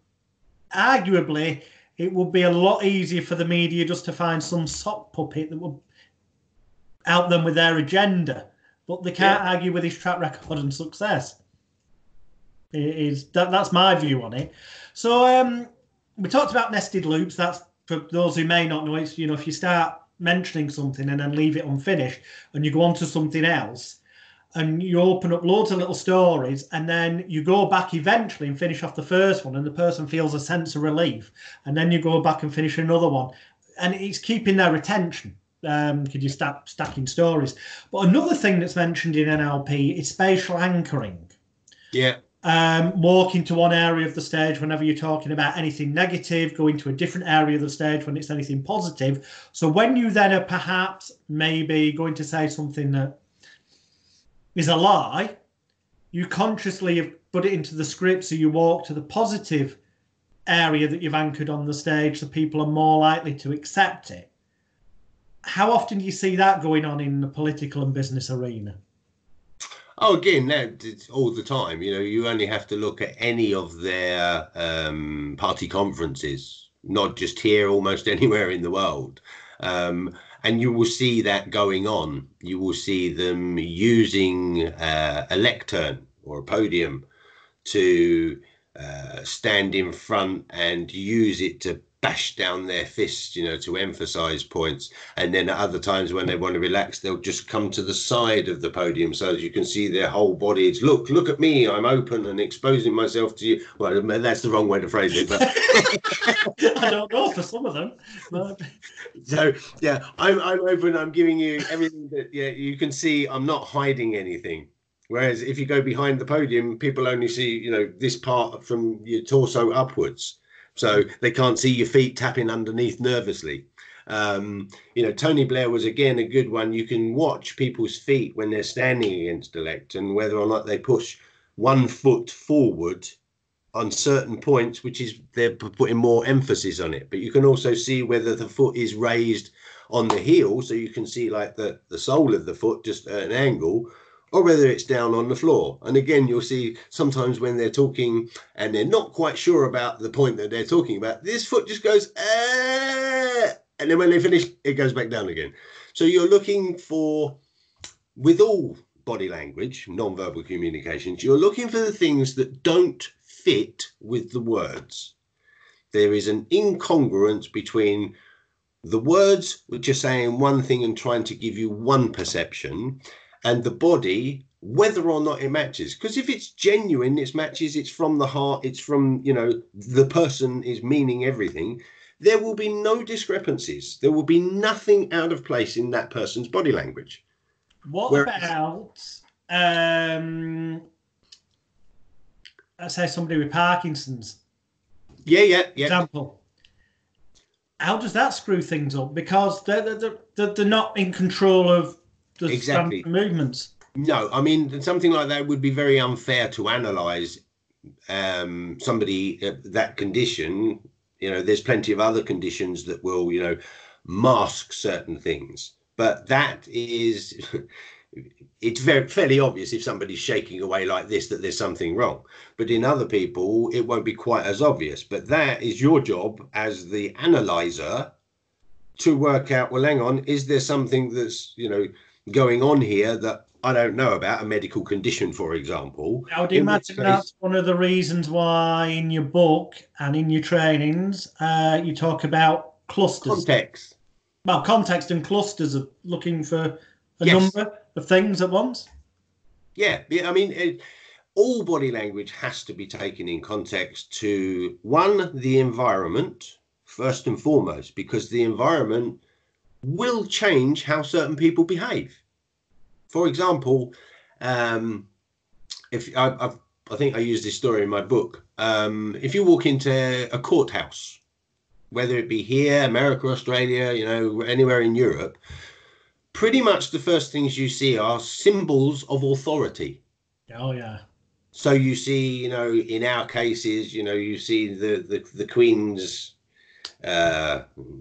arguably it would be a lot easier for the media just to find some sock puppet that would out them with their agenda, but they can't argue with his track record and success. That's my view on it. So we talked about nested loops. That's, for those who may not know, it's, if you start mentioning something and then leave it unfinished and you go on to something else and you open up loads of little stories, and then you go back eventually and finish off the first one and the person feels a sense of relief, and then you go back and finish another one, and it's keeping their attention. Could you start stacking stories? But another thing that's mentioned in NLP is spatial anchoring. Yeah. Walk into one area of the stage whenever you're talking about anything negative, go into a different area of the stage when it's anything positive. So when you then are perhaps maybe going to say something that is a lie, you consciously have put it into the script, so you walk to the positive area that you've anchored on the stage, so people are more likely to accept it. How often do you see that going on in the political and business arena? Oh, again, it's all the time. You only have to look at any of their party conferences, not just here, almost anywhere in the world. And you will see that going on. You will see them using a lectern or a podium to stand in front and use it to bash down their fists, to emphasize points. And then at other times when they want to relax, they'll just come to the side of the podium so that you can see their whole body. It's look at me, I'm open and exposing myself to you. Well, that's the wrong way to phrase it, but I don't know for some of them. But... So yeah, I'm open, I'm giving you everything that you can see. I'm not hiding anything. Whereas if you go behind the podium, people only see, this part from your torso upwards. So they can't see your feet tapping underneath nervously. Tony Blair was, again, a good one. You can watch people's feet when they're standing against a lectern, whether or not they push one foot forward on certain points, which is they're putting more emphasis on it. But you can also see whether the foot is raised on the heel, so you can see like the sole of the foot just at an angle, or whether it's down on the floor. And again, you'll see sometimes when they're talking and they're not quite sure about the point that they're talking about, this foot just goes, and then when they finish, it goes back down again. So you're looking for, with all body language, non-verbal communications, you're looking for the things that don't fit with the words. There is an incongruence between the words which are saying one thing and trying to give you one perception, and the body, whether or not it matches. Because if it's genuine, it matches, it's from the heart, it's from, the person is meaning everything, there will be no discrepancies. There will be nothing out of place in that person's body language. What about, let's say somebody with Parkinsons? Yeah. Example. How does that screw things up? Because they're not in control of the movements. No, I mean, something like that would be very unfair to analyze somebody that condition. There's plenty of other conditions that will, mask certain things. But that is, it's very fairly obvious if somebody's shaking away like this that there's something wrong. But in other people, it won't be quite as obvious. But that is your job as the analyzer to work out, well, hang on, is there something that's, going on here that I don't know about, a medical condition, for example? I would imagine that's one of the reasons why in your book and in your trainings, you talk about clusters. Context. Well, context and clusters of looking for a number of things at once. Yeah, I mean, all body language has to be taken in context to, one, the environment, first and foremost, because the environment will change how certain people behave. For example, if I think I use this story in my book, if you walk into a courthouse, whether it be here, America, Australia, anywhere in Europe, pretty much the first things you see are symbols of authority. Oh, yeah. So you see, in our cases, you see the Queen's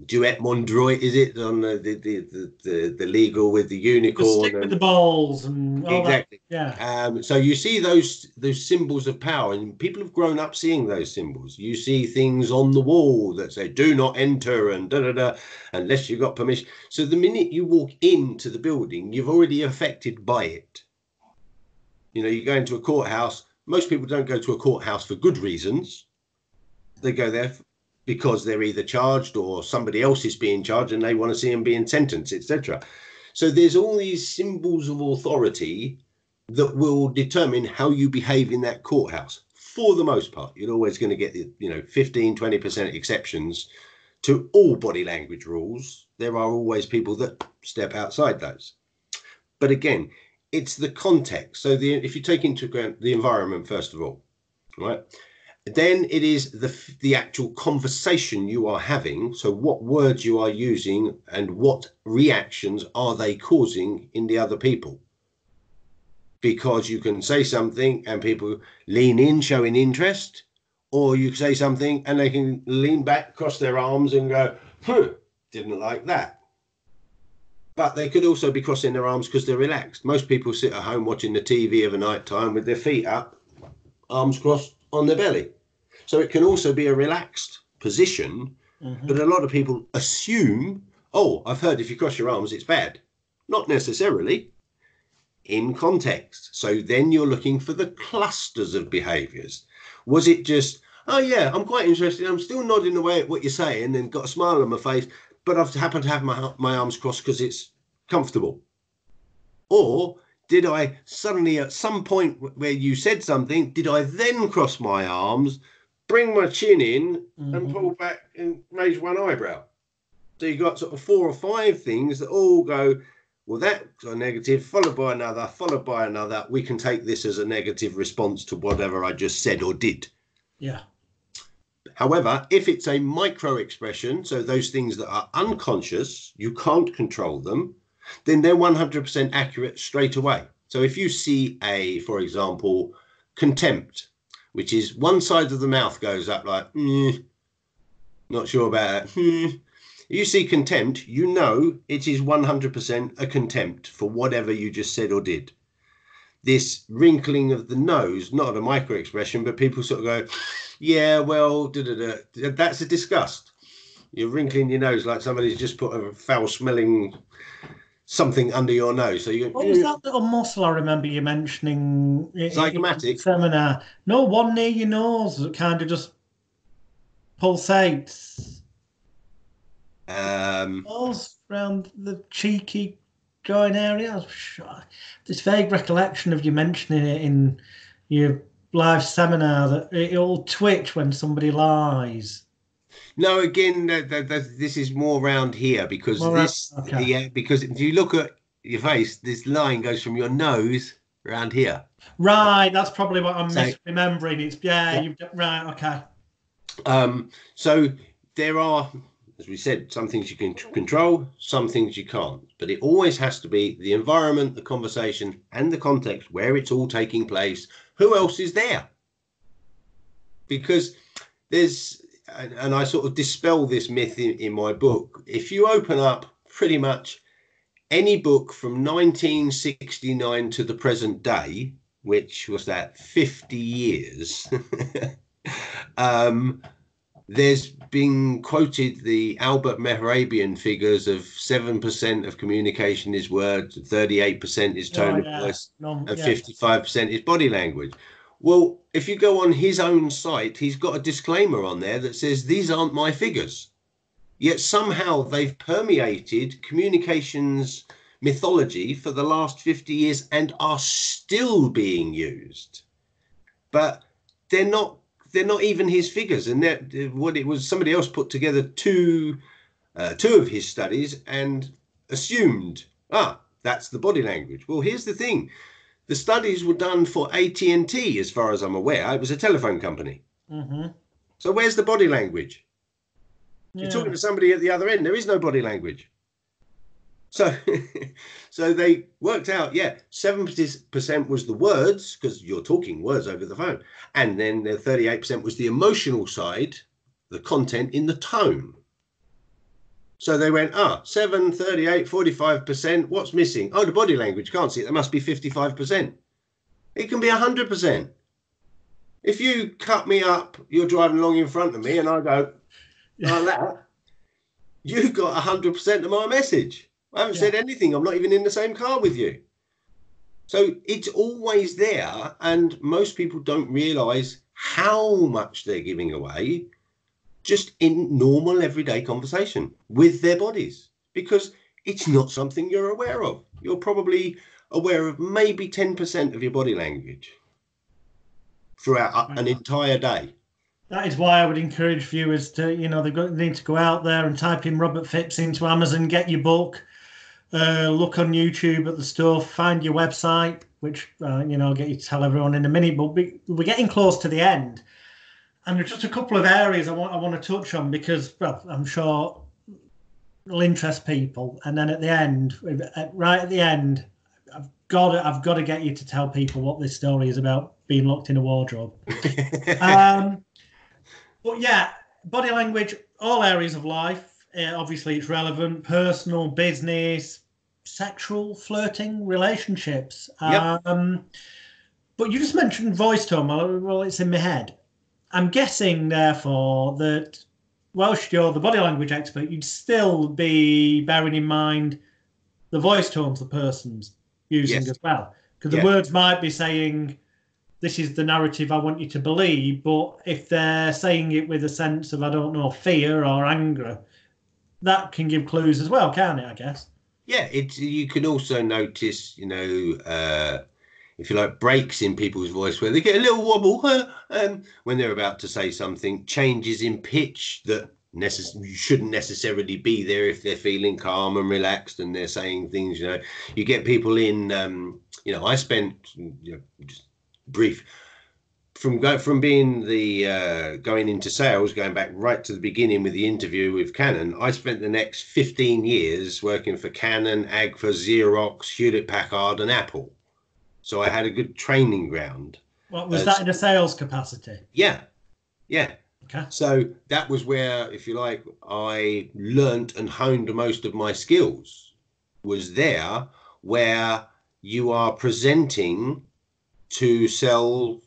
duet Mondroit, is it, on the legal with the unicorn, the stick with the balls and all exactly that. Yeah. So you see those symbols of power, and people have grown up seeing those symbols. You see things on the wall that say do not enter and da da da unless you've got permission. So the minute you walk into the building, you've already affected by it. You go into a courthouse. Most people don't go to a courthouse for good reasons. They go there because they're either charged or somebody else is being charged and they want to see them being sentenced, etc. So there's all these symbols of authority that will determine how you behave in that courthouse. For the most part, you're always going to get 15-20% exceptions to all body language rules. There are always people that step outside those. But again, it's the context. So if you take into account the environment, first of all, right, then it is the actual conversation you are having. So what words you are using and what reactions are they causing in the other people? Because you can say something and people lean in, showing interest, or you say something and they can lean back, cross their arms and go, didn't like that. But they could also be crossing their arms because they're relaxed. Most people sit at home watching the TV of a night time with their feet up, arms crossed on their belly. So it can also be a relaxed position. Mm-hmm. But a lot of people assume, I've heard if you cross your arms, it's bad. Not necessarily. In context. So then you're looking for the clusters of behaviours. Was it just, I'm quite interested. I'm still nodding away at what you're saying and got a smile on my face, but I've happened to have my arms crossed because it's comfortable? Or did I suddenly, at some point where you said something, did I then cross my arms, bring my chin in and pull back and raise one eyebrow? So you got sort of 4 or 5 things that all go, well, that's a negative, followed by another, followed by another. We can take this as a negative response to whatever I just said or did. Yeah. However, if it's a micro expression, so those things that are unconscious, you can't control them, then they're 100% accurate straight away. So if you see for example, contempt, which is one side of the mouth goes up like, not sure about it. You see contempt, you know it is 100% a contempt for whatever you just said or did. This wrinkling of the nose, not a micro expression, but people sort of go, yeah, well, that's a disgust. You're wrinkling your nose like somebody's just put a foul-smelling something under your nose. So what was that little muscle I remember you mentioning? Zygomatic. Seminar. No, one near your nose that kind of just pulsates. Pulse around the cheeky groin area. This vague recollection of you mentioning it in your live seminar that it'll twitch when somebody lies. No, again, this is more around here because because if you look at your face, this line goes from your nose around here. Right, that's probably what I'm misremembering. It's right, okay. So there are, as we said, some things you can control, some things you can't. But it always has to be the environment, the conversation, and the context where it's all taking place. Who else is there? Because there's, and I sort of dispel this myth in my book, if you open up pretty much any book from 1969 to the present day, which was that 50 years, there's been quoted the Albert Mehrabian figures of 7% of communication is words, 38% is tone of voice, and 55% is body language. Well, if you go on his own site, he's got a disclaimer on there that says these aren't my figures. Yet somehow they've permeated communications mythology for the last 50 years and are still being used. But they're not even his figures. And what it was, somebody else put together two of his studies and assumed, that's the body language. Well, here's the thing. The studies were done for AT&T, as far as I'm aware. It was a telephone company. Mm-hmm. So where's the body language? You're talking to somebody at the other end. There is no body language. So they worked out, 70% was the words, because you're talking words over the phone. And then the 38% was the emotional side, the content in the tone. So they went, 7, 38, 45%. What's missing? Oh, the body language. Can't see it. There must be 55%. It can be 100%. If you cut me up, you're driving along in front of me and I go like that, you've got 100% of my message. I haven't said anything. I'm not even in the same car with you. So it's always there. And most people don't realize how much they're giving away just in normal everyday conversation with their bodies, because it's not something you're aware of. You're probably aware of maybe 10% of your body language throughout an entire day. That is why I would encourage viewers to, they need to go out there and type in Robert Phipps into Amazon, get your book, look on YouTube at the stuff, find your website, which, I'll get you to tell everyone in a minute, but we're getting close to the end. And there's just a couple of areas I want to touch on because, I'm sure it'll interest people. And then at the end, right at the end, I've got to get you to tell people what this story is about being locked in a wardrobe. But body language, all areas of life. Obviously, it's relevant: personal, business, sexual, flirting, relationships. But you just mentioned voice tone. Well, it's in my head. I'm guessing, therefore, that whilst you're the body language expert, you'd still be bearing in mind the voice tones the person's using as well. Because the words might be saying, this is the narrative I want you to believe, but if they're saying it with a sense of, I don't know, fear or anger, that can give clues as well, can't it, I guess? Yeah, you can also notice, if you like, breaks in people's voice where they get a little wobble when they're about to say something, changes in pitch that shouldn't necessarily be there if they're feeling calm and relaxed and they're saying things. You get people in, I spent, just brief, from being the going into sales, going back right to the beginning with the interview with Canon, I spent the next 15 years working for Canon, Agfa, Xerox, Hewlett Packard and Apple. So I had a good training ground. What was that in a sales capacity? Yeah. Okay. So that was where, if you like, I learnt and honed most of my skills. Was there where you are presenting to sell,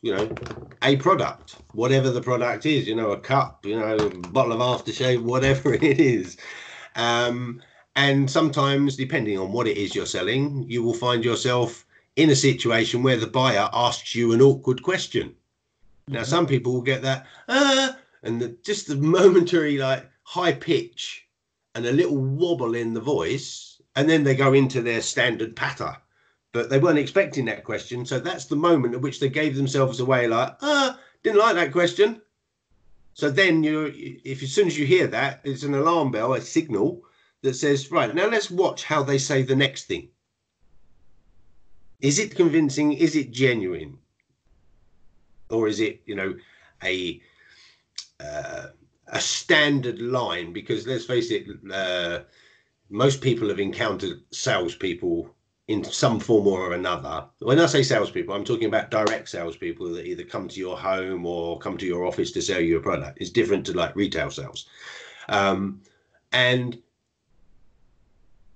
a product, whatever the product is, a cup, a bottle of aftershave, whatever it is. And sometimes, depending on what it is you're selling, you will find yourself in a situation where the buyer asks you an awkward question. Now, some people will get that, and just the momentary, high pitch and a little wobble in the voice, and then they go into their standard patter. But they weren't expecting that question. So that's the moment at which they gave themselves away, didn't like that question. So then as soon as you hear that, it's an alarm bell, a signal that says, right, now let's watch how they say the next thing. Is it convincing? Is it genuine? Or is it, a standard line? Because let's face it, most people have encountered salespeople in some form or another. When I say salespeople, I'm talking about direct salespeople that either come to your home or come to your office to sell you a product. It's different to retail sales. And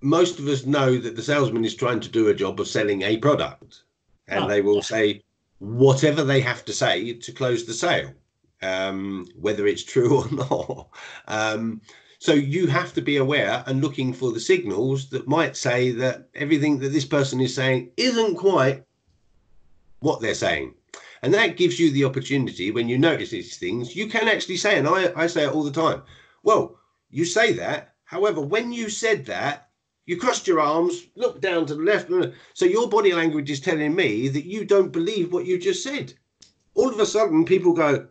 most of us know that the salesman is trying to do a job of selling a product, and they will say whatever they have to say to close the sale, whether it's true or not. So you have to be aware and looking for the signals that might say that everything that this person is saying isn't quite what they're saying. And that gives you the opportunity, when you notice these things, you can actually say, and I say it all the time, well, you say that, however, when you said that, you crossed your arms, looked down to the left. So your body language is telling me that you don't believe what you just said. All of a sudden, people go,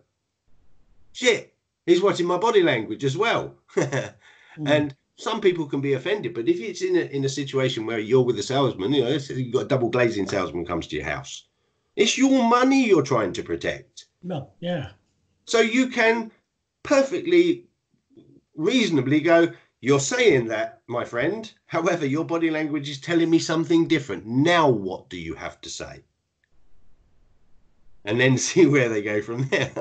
shit, he's watching my body language as well. And some people can be offended. But if it's in a situation where you're with a salesman, you know, you've got a double glazing salesman comes to your house. It's your money you're trying to protect. Well, yeah. So you can perfectly reasonably go, you're saying that, my friend. However, your body language is telling me something different. Now, what do you have to say? And then see where they go from there.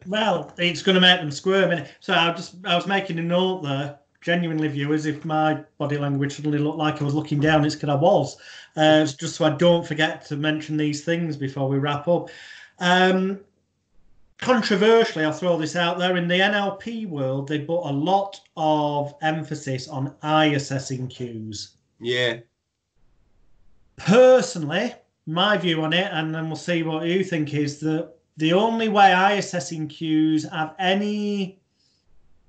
Well, it's going to make them squirm. And so I was making a note there, genuinely, viewers, if my body language suddenly looked like I was looking down, it's because I was. It's just so I don't forget to mention these things before we wrap up. Controversially, I'll throw this out there, in the NLP world, they put a lot of emphasis on eye assessing cues. Yeah. Personally, my view on it, and then we'll see what you think, is that the only way eye assessing cues have any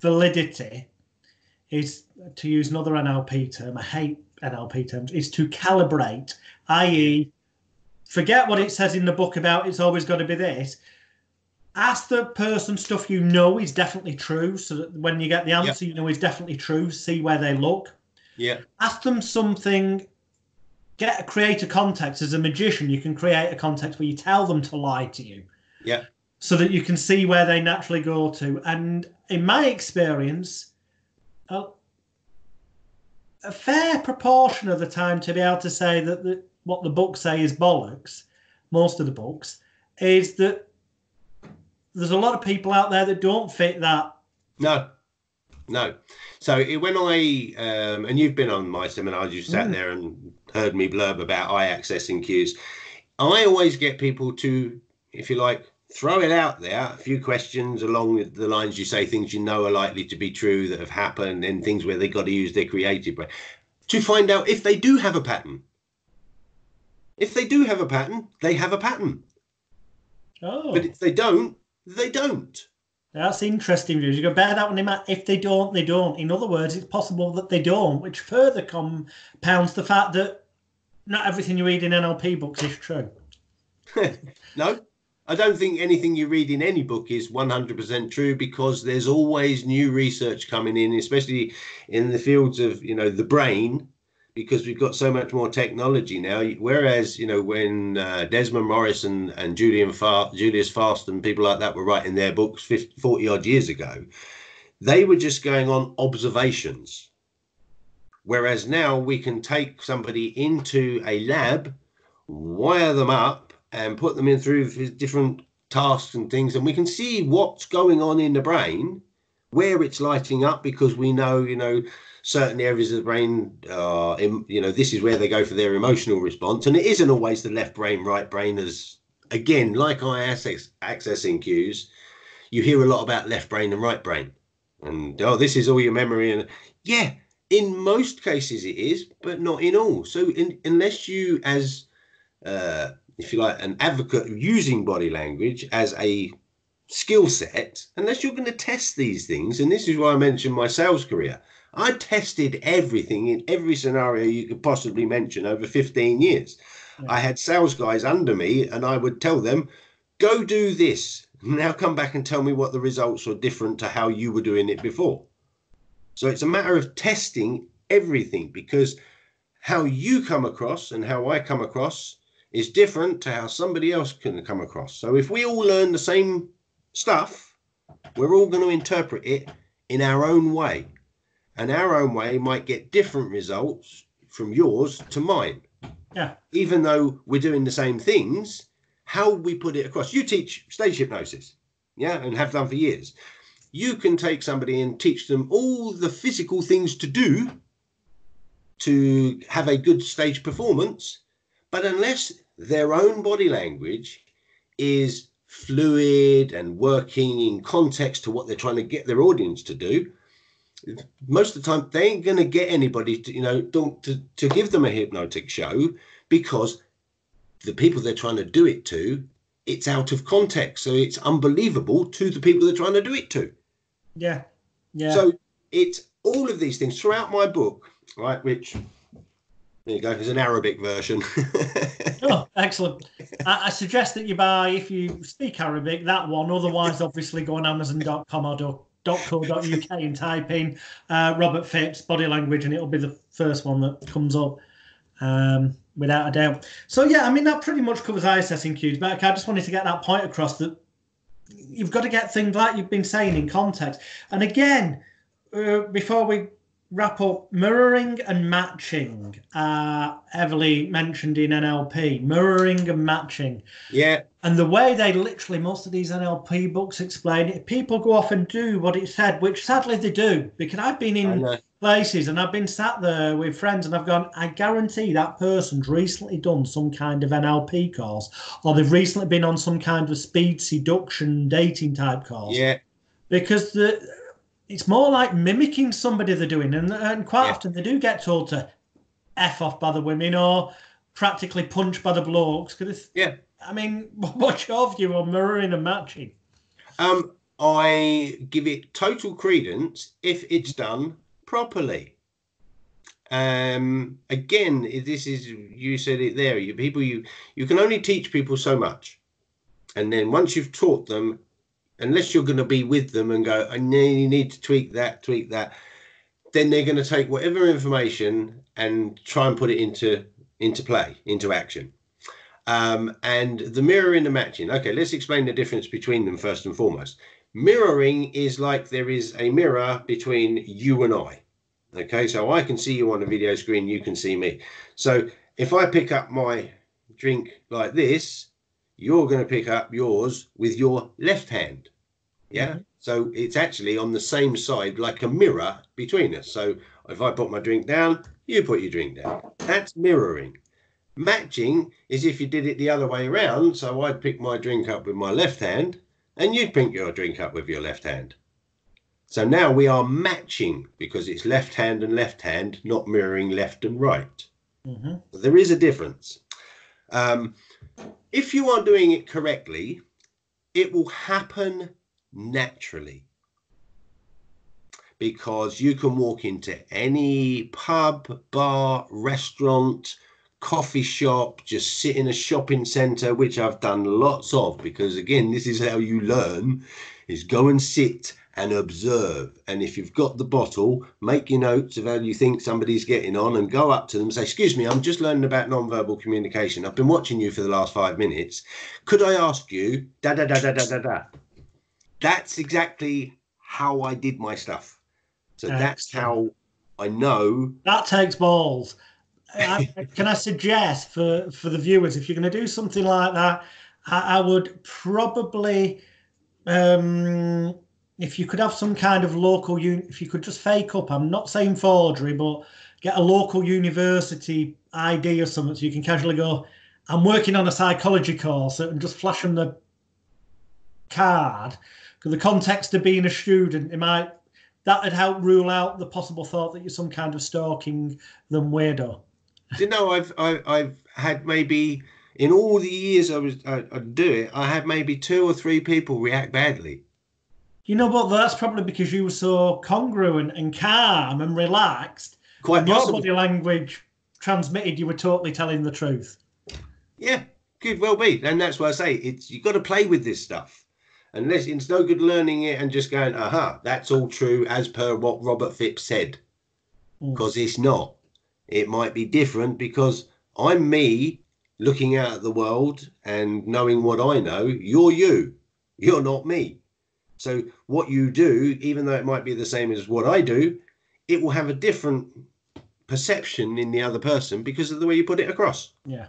validity is, to use another NLP term, I hate NLP terms, is to calibrate, i.e., forget what it says in the book about it's always got to be this. Ask the person stuff you know is definitely true, so that when you get the answer, you know is definitely true. See where they look. Yeah. Ask them something. Create a context. As a magician, you can create a context where you tell them to lie to you. Yeah. So that you can see where they naturally go to. And in my experience, a fair proportion of the time, to be able to say that what the books say is bollocks, most of the books, is that there's a lot of people out there that don't fit that. No. So when I, and you've been on my seminars, you sat there and heard me blurb about eye accessing cues. I always get people to, if you like, throw it out there, a few questions along the lines you say, things you know are likely to be true that have happened, and things where they got to use their creative brain to find out if they do have a pattern. If they do have a pattern, they have a pattern. Oh. But if they don't, they don't. That's interesting, views. You got to bear that one in mind. If they don't, they don't. In other words, it's possible that they don't, which further compounds the fact that not everything you read in NLP books is true. No, I don't think anything you read in any book is 100% true, because there's always new research coming in, especially in the fields of, you know, the brain, because we've got so much more technology now. Whereas, you know, when Desmond Morris and Julius Fast and people like that were writing their books 40 odd years ago, they were just going on observations. Whereas now we can take somebody into a lab, wire them up and put them in through different tasks and things, and we can see what's going on in the brain, where it's lighting up, because we know, you know, certain areas of the brain, you know, this is where they go for their emotional response. And it isn't always the left brain, right brain. As again, like eye accessing cues, you hear a lot about left brain and right brain. And, oh, this is all your memory. And yeah, in most cases it is, but not in all. So unless you, as, if you like, an advocate using body language as a skill set, unless you're going to test these things, and this is why I mentioned my sales career, I tested everything in every scenario you could possibly mention over 15 years. Yeah. I had sales guys under me, and I would tell them, go do this. Now come back and tell me what the results were different to how you were doing it before. So it's a matter of testing everything, because how you come across and how I come across is different to how somebody else can come across. So if we all learn the same stuff, we're all going to interpret it in our own way. And our own way might get different results from yours to mine. Yeah. Even though we're doing the same things, how we put it across. You teach stage hypnosis, yeah, and have done for years. You can take somebody and teach them all the physical things to do, to have a good stage performance, but unless their own body language is fluid and working in context to what they're trying to get their audience to do, most of the time they ain't going to get anybody to give them a hypnotic show, because the people they're trying to do it to, it's out of context, so it's unbelievable to the people they're trying to do it to. Yeah. So it's all of these things throughout my book, right, which, there you go, there's an Arabic version. Oh, excellent. I suggest that you buy, if you speak Arabic, that one. Otherwise, obviously, go on Amazon.com or .co.uk and type in Robert Phipps body language, and it'll be the first one that comes up, without a doubt. So, yeah, I mean, that pretty much covers eye assessing cues. But I just wanted to get that point across, that you've got to get things like you've been saying in context. And again, before we wrap up, mirroring and matching are heavily mentioned in NLP. Mirroring and matching. Yeah. And the way they literally, most of these NLP books explain it, people go off and do what it said, which sadly they do. Because I've been in places and I've been sat there with friends and I've gone, I guarantee that person's recently done some kind of NLP course, or they've recently been on some kind of speed seduction dating type course. Yeah. Because it's more like mimicking somebody they're doing, and quite often they do get told to F off by the women or practically punch by the blokes. I mean, what's your view on mirroring and matching? I give it total credence if it's done properly. Again, this is, you said it there, you can only teach people so much, and then once you've taught them, unless you're going to be with them and go, I know you need to tweak that, then they're going to take whatever information and try and put it into play, into action. And the mirroring and matching. Okay, let's explain the difference between them first and foremost. Mirroring is like there is a mirror between you and I. Okay, so I can see you on a video screen, you can see me. So if I pick up my drink like this, you're going to pick up yours with your left hand. Yeah. So it's actually on the same side, like a mirror between us. So if I put my drink down, you put your drink down. That's mirroring. Matching is if you did it the other way around. So I'd pick my drink up with my left hand and you'd pick your drink up with your left hand. So now we are matching, because it's left hand and left hand, not mirroring left and right. So there is a difference. If you are doing it correctly, it will happen naturally, because you can walk into any pub, bar, restaurant, coffee shop, just sit in a shopping centre, which I've done lots of, because again, this is how you learn, is go and sit and observe. And if you've got the bottle, make your notes of how you think somebody's getting on and go up to them and say, excuse me, I'm just learning about non-verbal communication. I've been watching you for the last 5 minutes. Could I ask you da da da da da da da? That's exactly how I did my stuff. So that's how I know. That takes balls. Can I suggest for the viewers, if you're going to do something like that, I would probably, if you could have some kind of local, if you could just fake up, I'm not saying forgery, but get a local university ID or something, so you can casually go, I'm working on a psychology course, and just flash them the card. Because the context of being a student, that would help rule out the possible thought that you're some kind of stalking them weirdo. You know, I've had maybe, in all the years I'd do it, I had maybe 2 or 3 people react badly. You know what? That's probably because you were so congruent and calm and relaxed. Quite possible. Your body language transmitted you were totally telling the truth. Yeah, could well be. And that's why I say you've got to play with this stuff. Unless it's no good learning it and just going, aha, that's all true as per what Robert Phipps said. Because it's not. It might be different, because I'm me looking out at the world and knowing what I know. You're you. You're not me. So what you do, even though it might be the same as what I do, it will have a different perception in the other person because of the way you put it across. Yeah.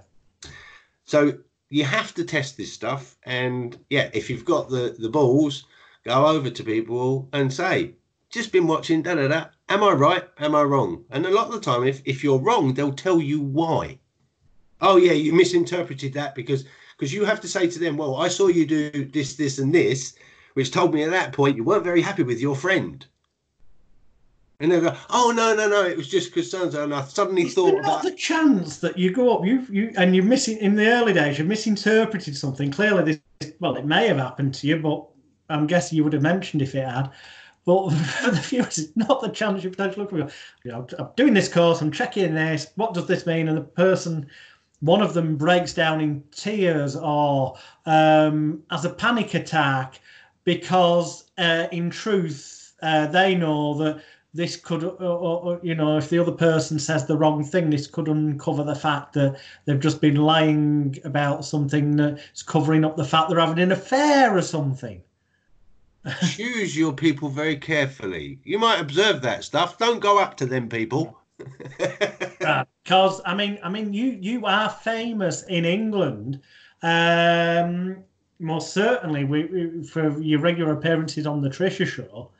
So you have to test this stuff, and yeah, if you've got the balls, go over to people and say, just been watching, da da da. Am I right? Am I wrong? And a lot of the time, if you're wrong, they'll tell you why. Oh yeah, you misinterpreted that because you have to say to them, well, I saw you do this, this, and this, which told me at that point you weren't very happy with your friend. And they'll go, oh no, it was just because so and I suddenly thought about the chance that you go up, and you're missing in the early days, you've misinterpreted something. Clearly, well, it may have happened to you, but I'm guessing you would have mentioned if it had. But for the viewers, it's not the chance you potentially look for. I'm doing this course, I'm checking this. What does this mean? And the person, one of them breaks down in tears or has a panic attack because, in truth, they know that this could, if the other person says the wrong thing, this could uncover the fact that they've just been lying about something that's covering up the fact they're having an affair or something. Choose your people very carefully. You might observe that stuff. Don't go up to them people. Because I mean, you are famous in England, most certainly for your regular appearances on the Trisha Show.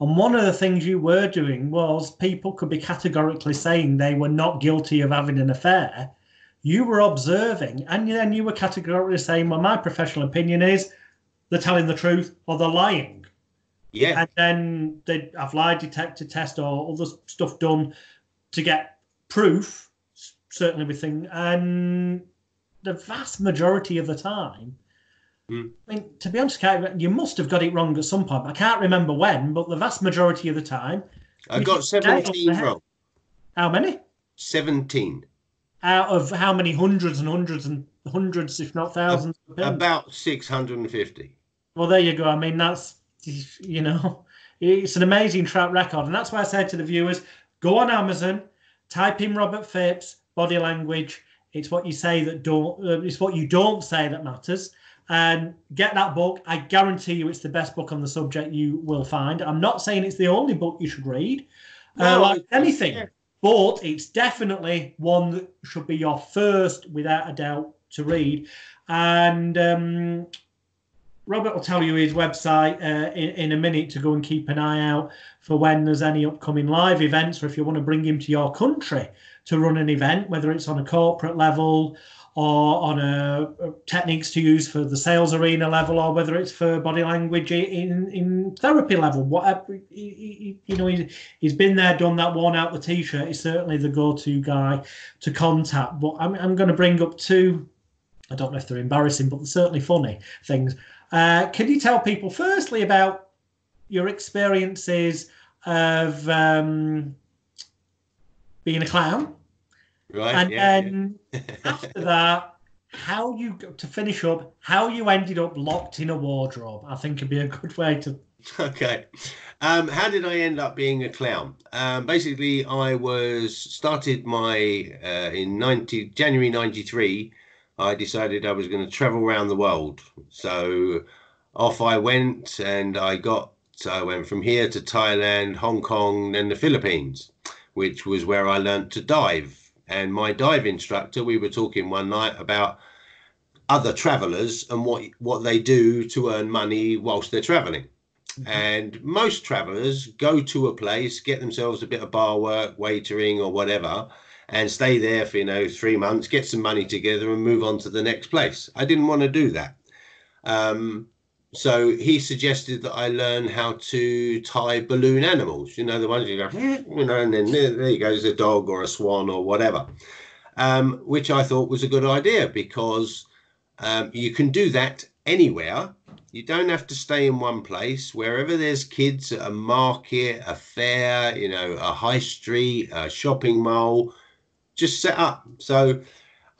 And one of the things you were doing was people could be categorically saying they were not guilty of having an affair. You were observing, and then you were categorically saying, well, my professional opinion is they're telling the truth or they're lying. Yeah. And then they'd have lie detector test or other stuff done to get proof, certainly with things. And the vast majority of the time, I mean, to be honest, you must have got it wrong at some point. I can't remember when, but the vast majority of the time, I got 17 wrong. How many? 17. Out of how many hundreds and hundreds and hundreds, if not thousands? About 650. Well, there you go. I mean, that's, it's an amazing track record. And that's why I say to the viewers, go on Amazon, type in Robert Phipps, body language. It's what you say it's what you don't say that matters. And get that book. I guarantee you it's the best book on the subject you will find. I'm not saying it's the only book you should read, like anything, but it's definitely one that should be your first, without a doubt, to read. And Robert will tell you his website in a minute to go and keep an eye out for when there's any upcoming live events, or if you want to bring him to your country to run an event, whether it's on a corporate level or on a techniques to use for the sales arena level, or whether it's for body language in therapy level, whatever. He's been there, done that, worn out the t-shirt. He's certainly the go-to guy to contact. But I'm going to bring up two, I don't know if they're embarrassing, but they're certainly funny things. Can you tell people firstly about your experiences of being a clown? Right. And then after that, how you ended up locked in a wardrobe, I think would be a good way to. Okay. How did I end up being a clown? Basically, I started my in January 93. I decided I was going to travel around the world. So off I went, and I went from here to Thailand, Hong Kong, then the Philippines, which was where I learnt to dive. And my dive instructor, we were talking one night about other travelers and what they do to earn money whilst they're traveling. Mm-hmm. And most travelers go to a place, get themselves a bit of bar work, waitering or whatever, and stay there for 3 months, get some money together and move on to the next place. I didn't want to do that. So he suggested that I learn how to tie balloon animals, the ones you go, and then there you go, there's a dog or a swan or whatever, which I thought was a good idea because you can do that anywhere. You don't have to stay in one place. Wherever there's kids at a market, a fair, a high street, a shopping mall, just set up. So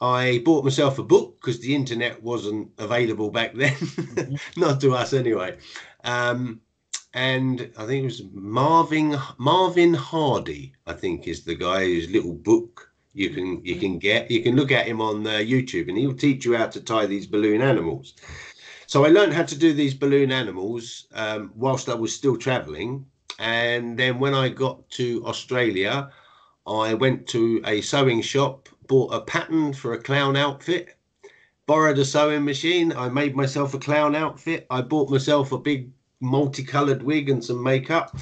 I bought myself a book because the internet wasn't available back then, not to us anyway. And I think it was Marvin Hardy, I think is the guy whose little book you can get. You can look at him on YouTube and he'll teach you how to tie these balloon animals. So I learned how to do these balloon animals whilst I was still traveling. And then when I got to Australia, I went to a sewing shop, bought a pattern for a clown outfit, borrowed a sewing machine. I made myself a clown outfit. I bought myself a big multicolored wig and some makeup.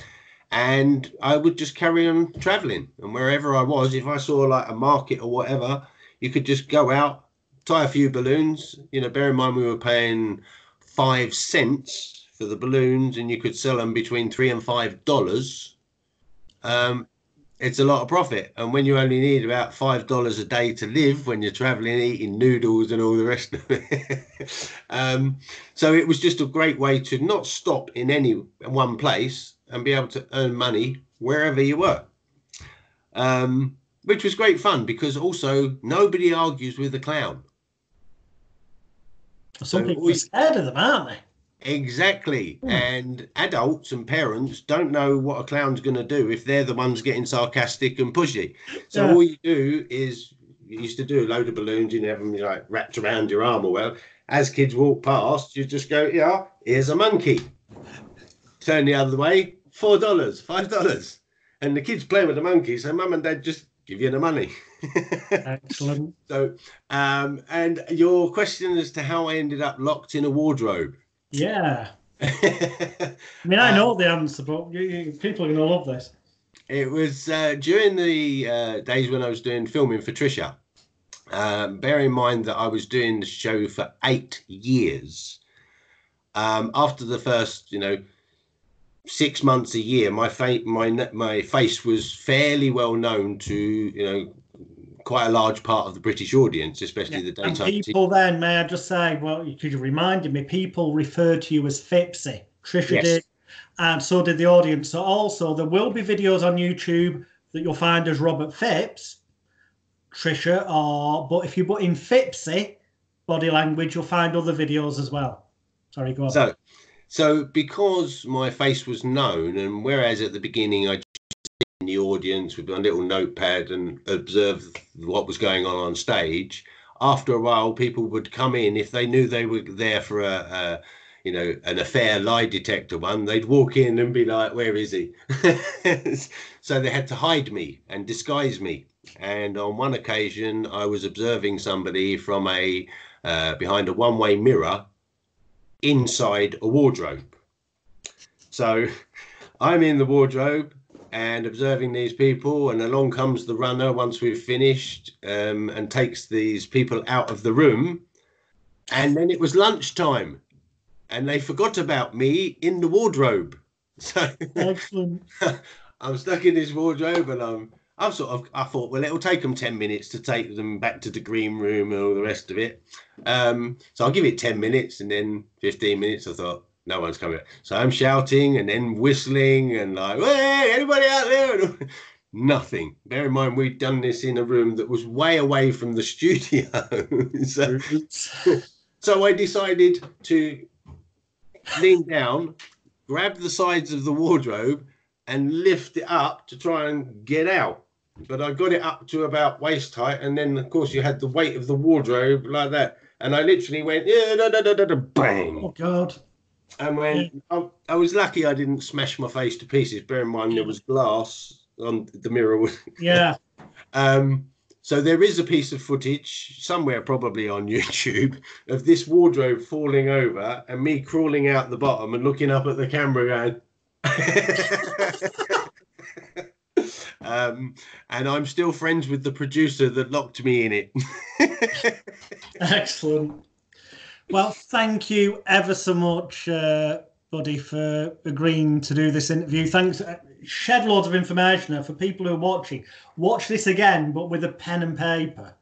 and I would just carry on traveling. And wherever I was, if I saw like a market or whatever, you could just go out, tie a few balloons. You know, bear in mind we were paying 5 cents for the balloons, and you could sell them between $3 and $5. It's a lot of profit. And when you only need about $5 a day to live, when you're traveling, eating noodles and all the rest of it. So it was just a great way to not stop in any one place and be able to earn money wherever you were. Which was great fun, because also nobody argues with the clown. Some people are scared of them, aren't they? Exactly. And adults and parents don't know what a clown's going to do if they're the ones getting sarcastic and pushy. So all you do is, you used to do a load of balloons, you have them like wrapped around your arm or well. As kids walk past, you just go, yeah, here's a monkey. Turn the other way, $4, $5. And the kids play with the monkey, so mum and dad just give you the money. Excellent. So, and your question as to how I ended up locked in a wardrobe. Yeah. I mean, I know the answer, but people are going to love this. It was during the days when I was doing filming for Trisha. Bear in mind that I was doing the show for 8 years. After the first, 6 months, a year, my face was fairly well known to, quite a large part of the British audience, especially the daytime. And people then, may I just say, well, you reminded me, people refer to you as Phippsy. Trisha did, and so did the audience. So also, there will be videos on YouTube that you'll find as Robert Phipps, Trisha, but if you put in Phippsy body language, you'll find other videos as well. Sorry, go on. So because my face was known, and whereas at the beginning I in the audience with my little notepad and observe what was going on stage, after a while people would come in, if they knew they were there for an affair lie detector one, they'd walk in and be like, where is he? So they had to hide me and disguise me. And on one occasion I was observing somebody from behind a one-way mirror inside a wardrobe. So I'm in the wardrobe and observing these people, and along comes the runner once we've finished, and takes these people out of the room. And then it was lunchtime and they forgot about me in the wardrobe. So excellent. I'm stuck in this wardrobe, and I thought, well, it'll take them 10 minutes to take them back to the green room and all the rest of it. So I'll give it 10 minutes, and then 15 minutes, I thought, no one's coming. So I'm shouting and then whistling and like, hey, anybody out there? Nothing. Bear in mind, we'd done this in a room that was way away from the studio. So I decided to lean down, grab the sides of the wardrobe and lift it up to try and get out. But I got it up to about waist height, and then of course you had the weight of the wardrobe like that, and I literally went, bang. Oh God. And when I was lucky I didn't smash my face to pieces. Bear in mind there was glass on the mirror. Yeah. So there is a piece of footage somewhere, probably on YouTube, of this wardrobe falling over and me crawling out the bottom and looking up at the camera going. And I'm still friends with the producer that locked me in it. Excellent. Well, thank you ever so much, buddy, for agreeing to do this interview. Thanks. Shed loads of information there for people who are watching. Watch this again, but with a pen and paper.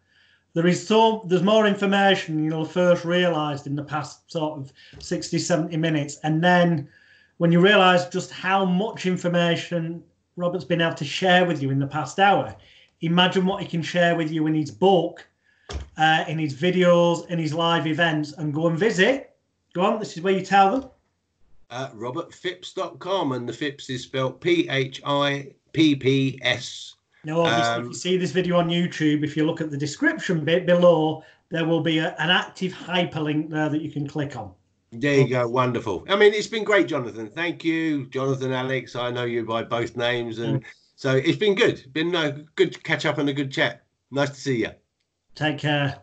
There's more information you'll first realised in the past sort of 60, 70 minutes. And then when you realise just how much information Robert's been able to share with you in the past hour, imagine what he can share with you in his book, in his videos, in his live events, and go and visit. Go on, this is where you tell them. RobertPhipps.com, and the Phipps is spelled Phipps. Now, obviously, if you see this video on YouTube, if you look at the description bit below, there will be an active hyperlink there that you can click on. There you go. Wonderful. I mean, it's been great, Jonathan. Thank you, Jonathan, Alex. I know you by both names, and so it's been good. Been a good catch up and a good chat. Nice to see you. Take care.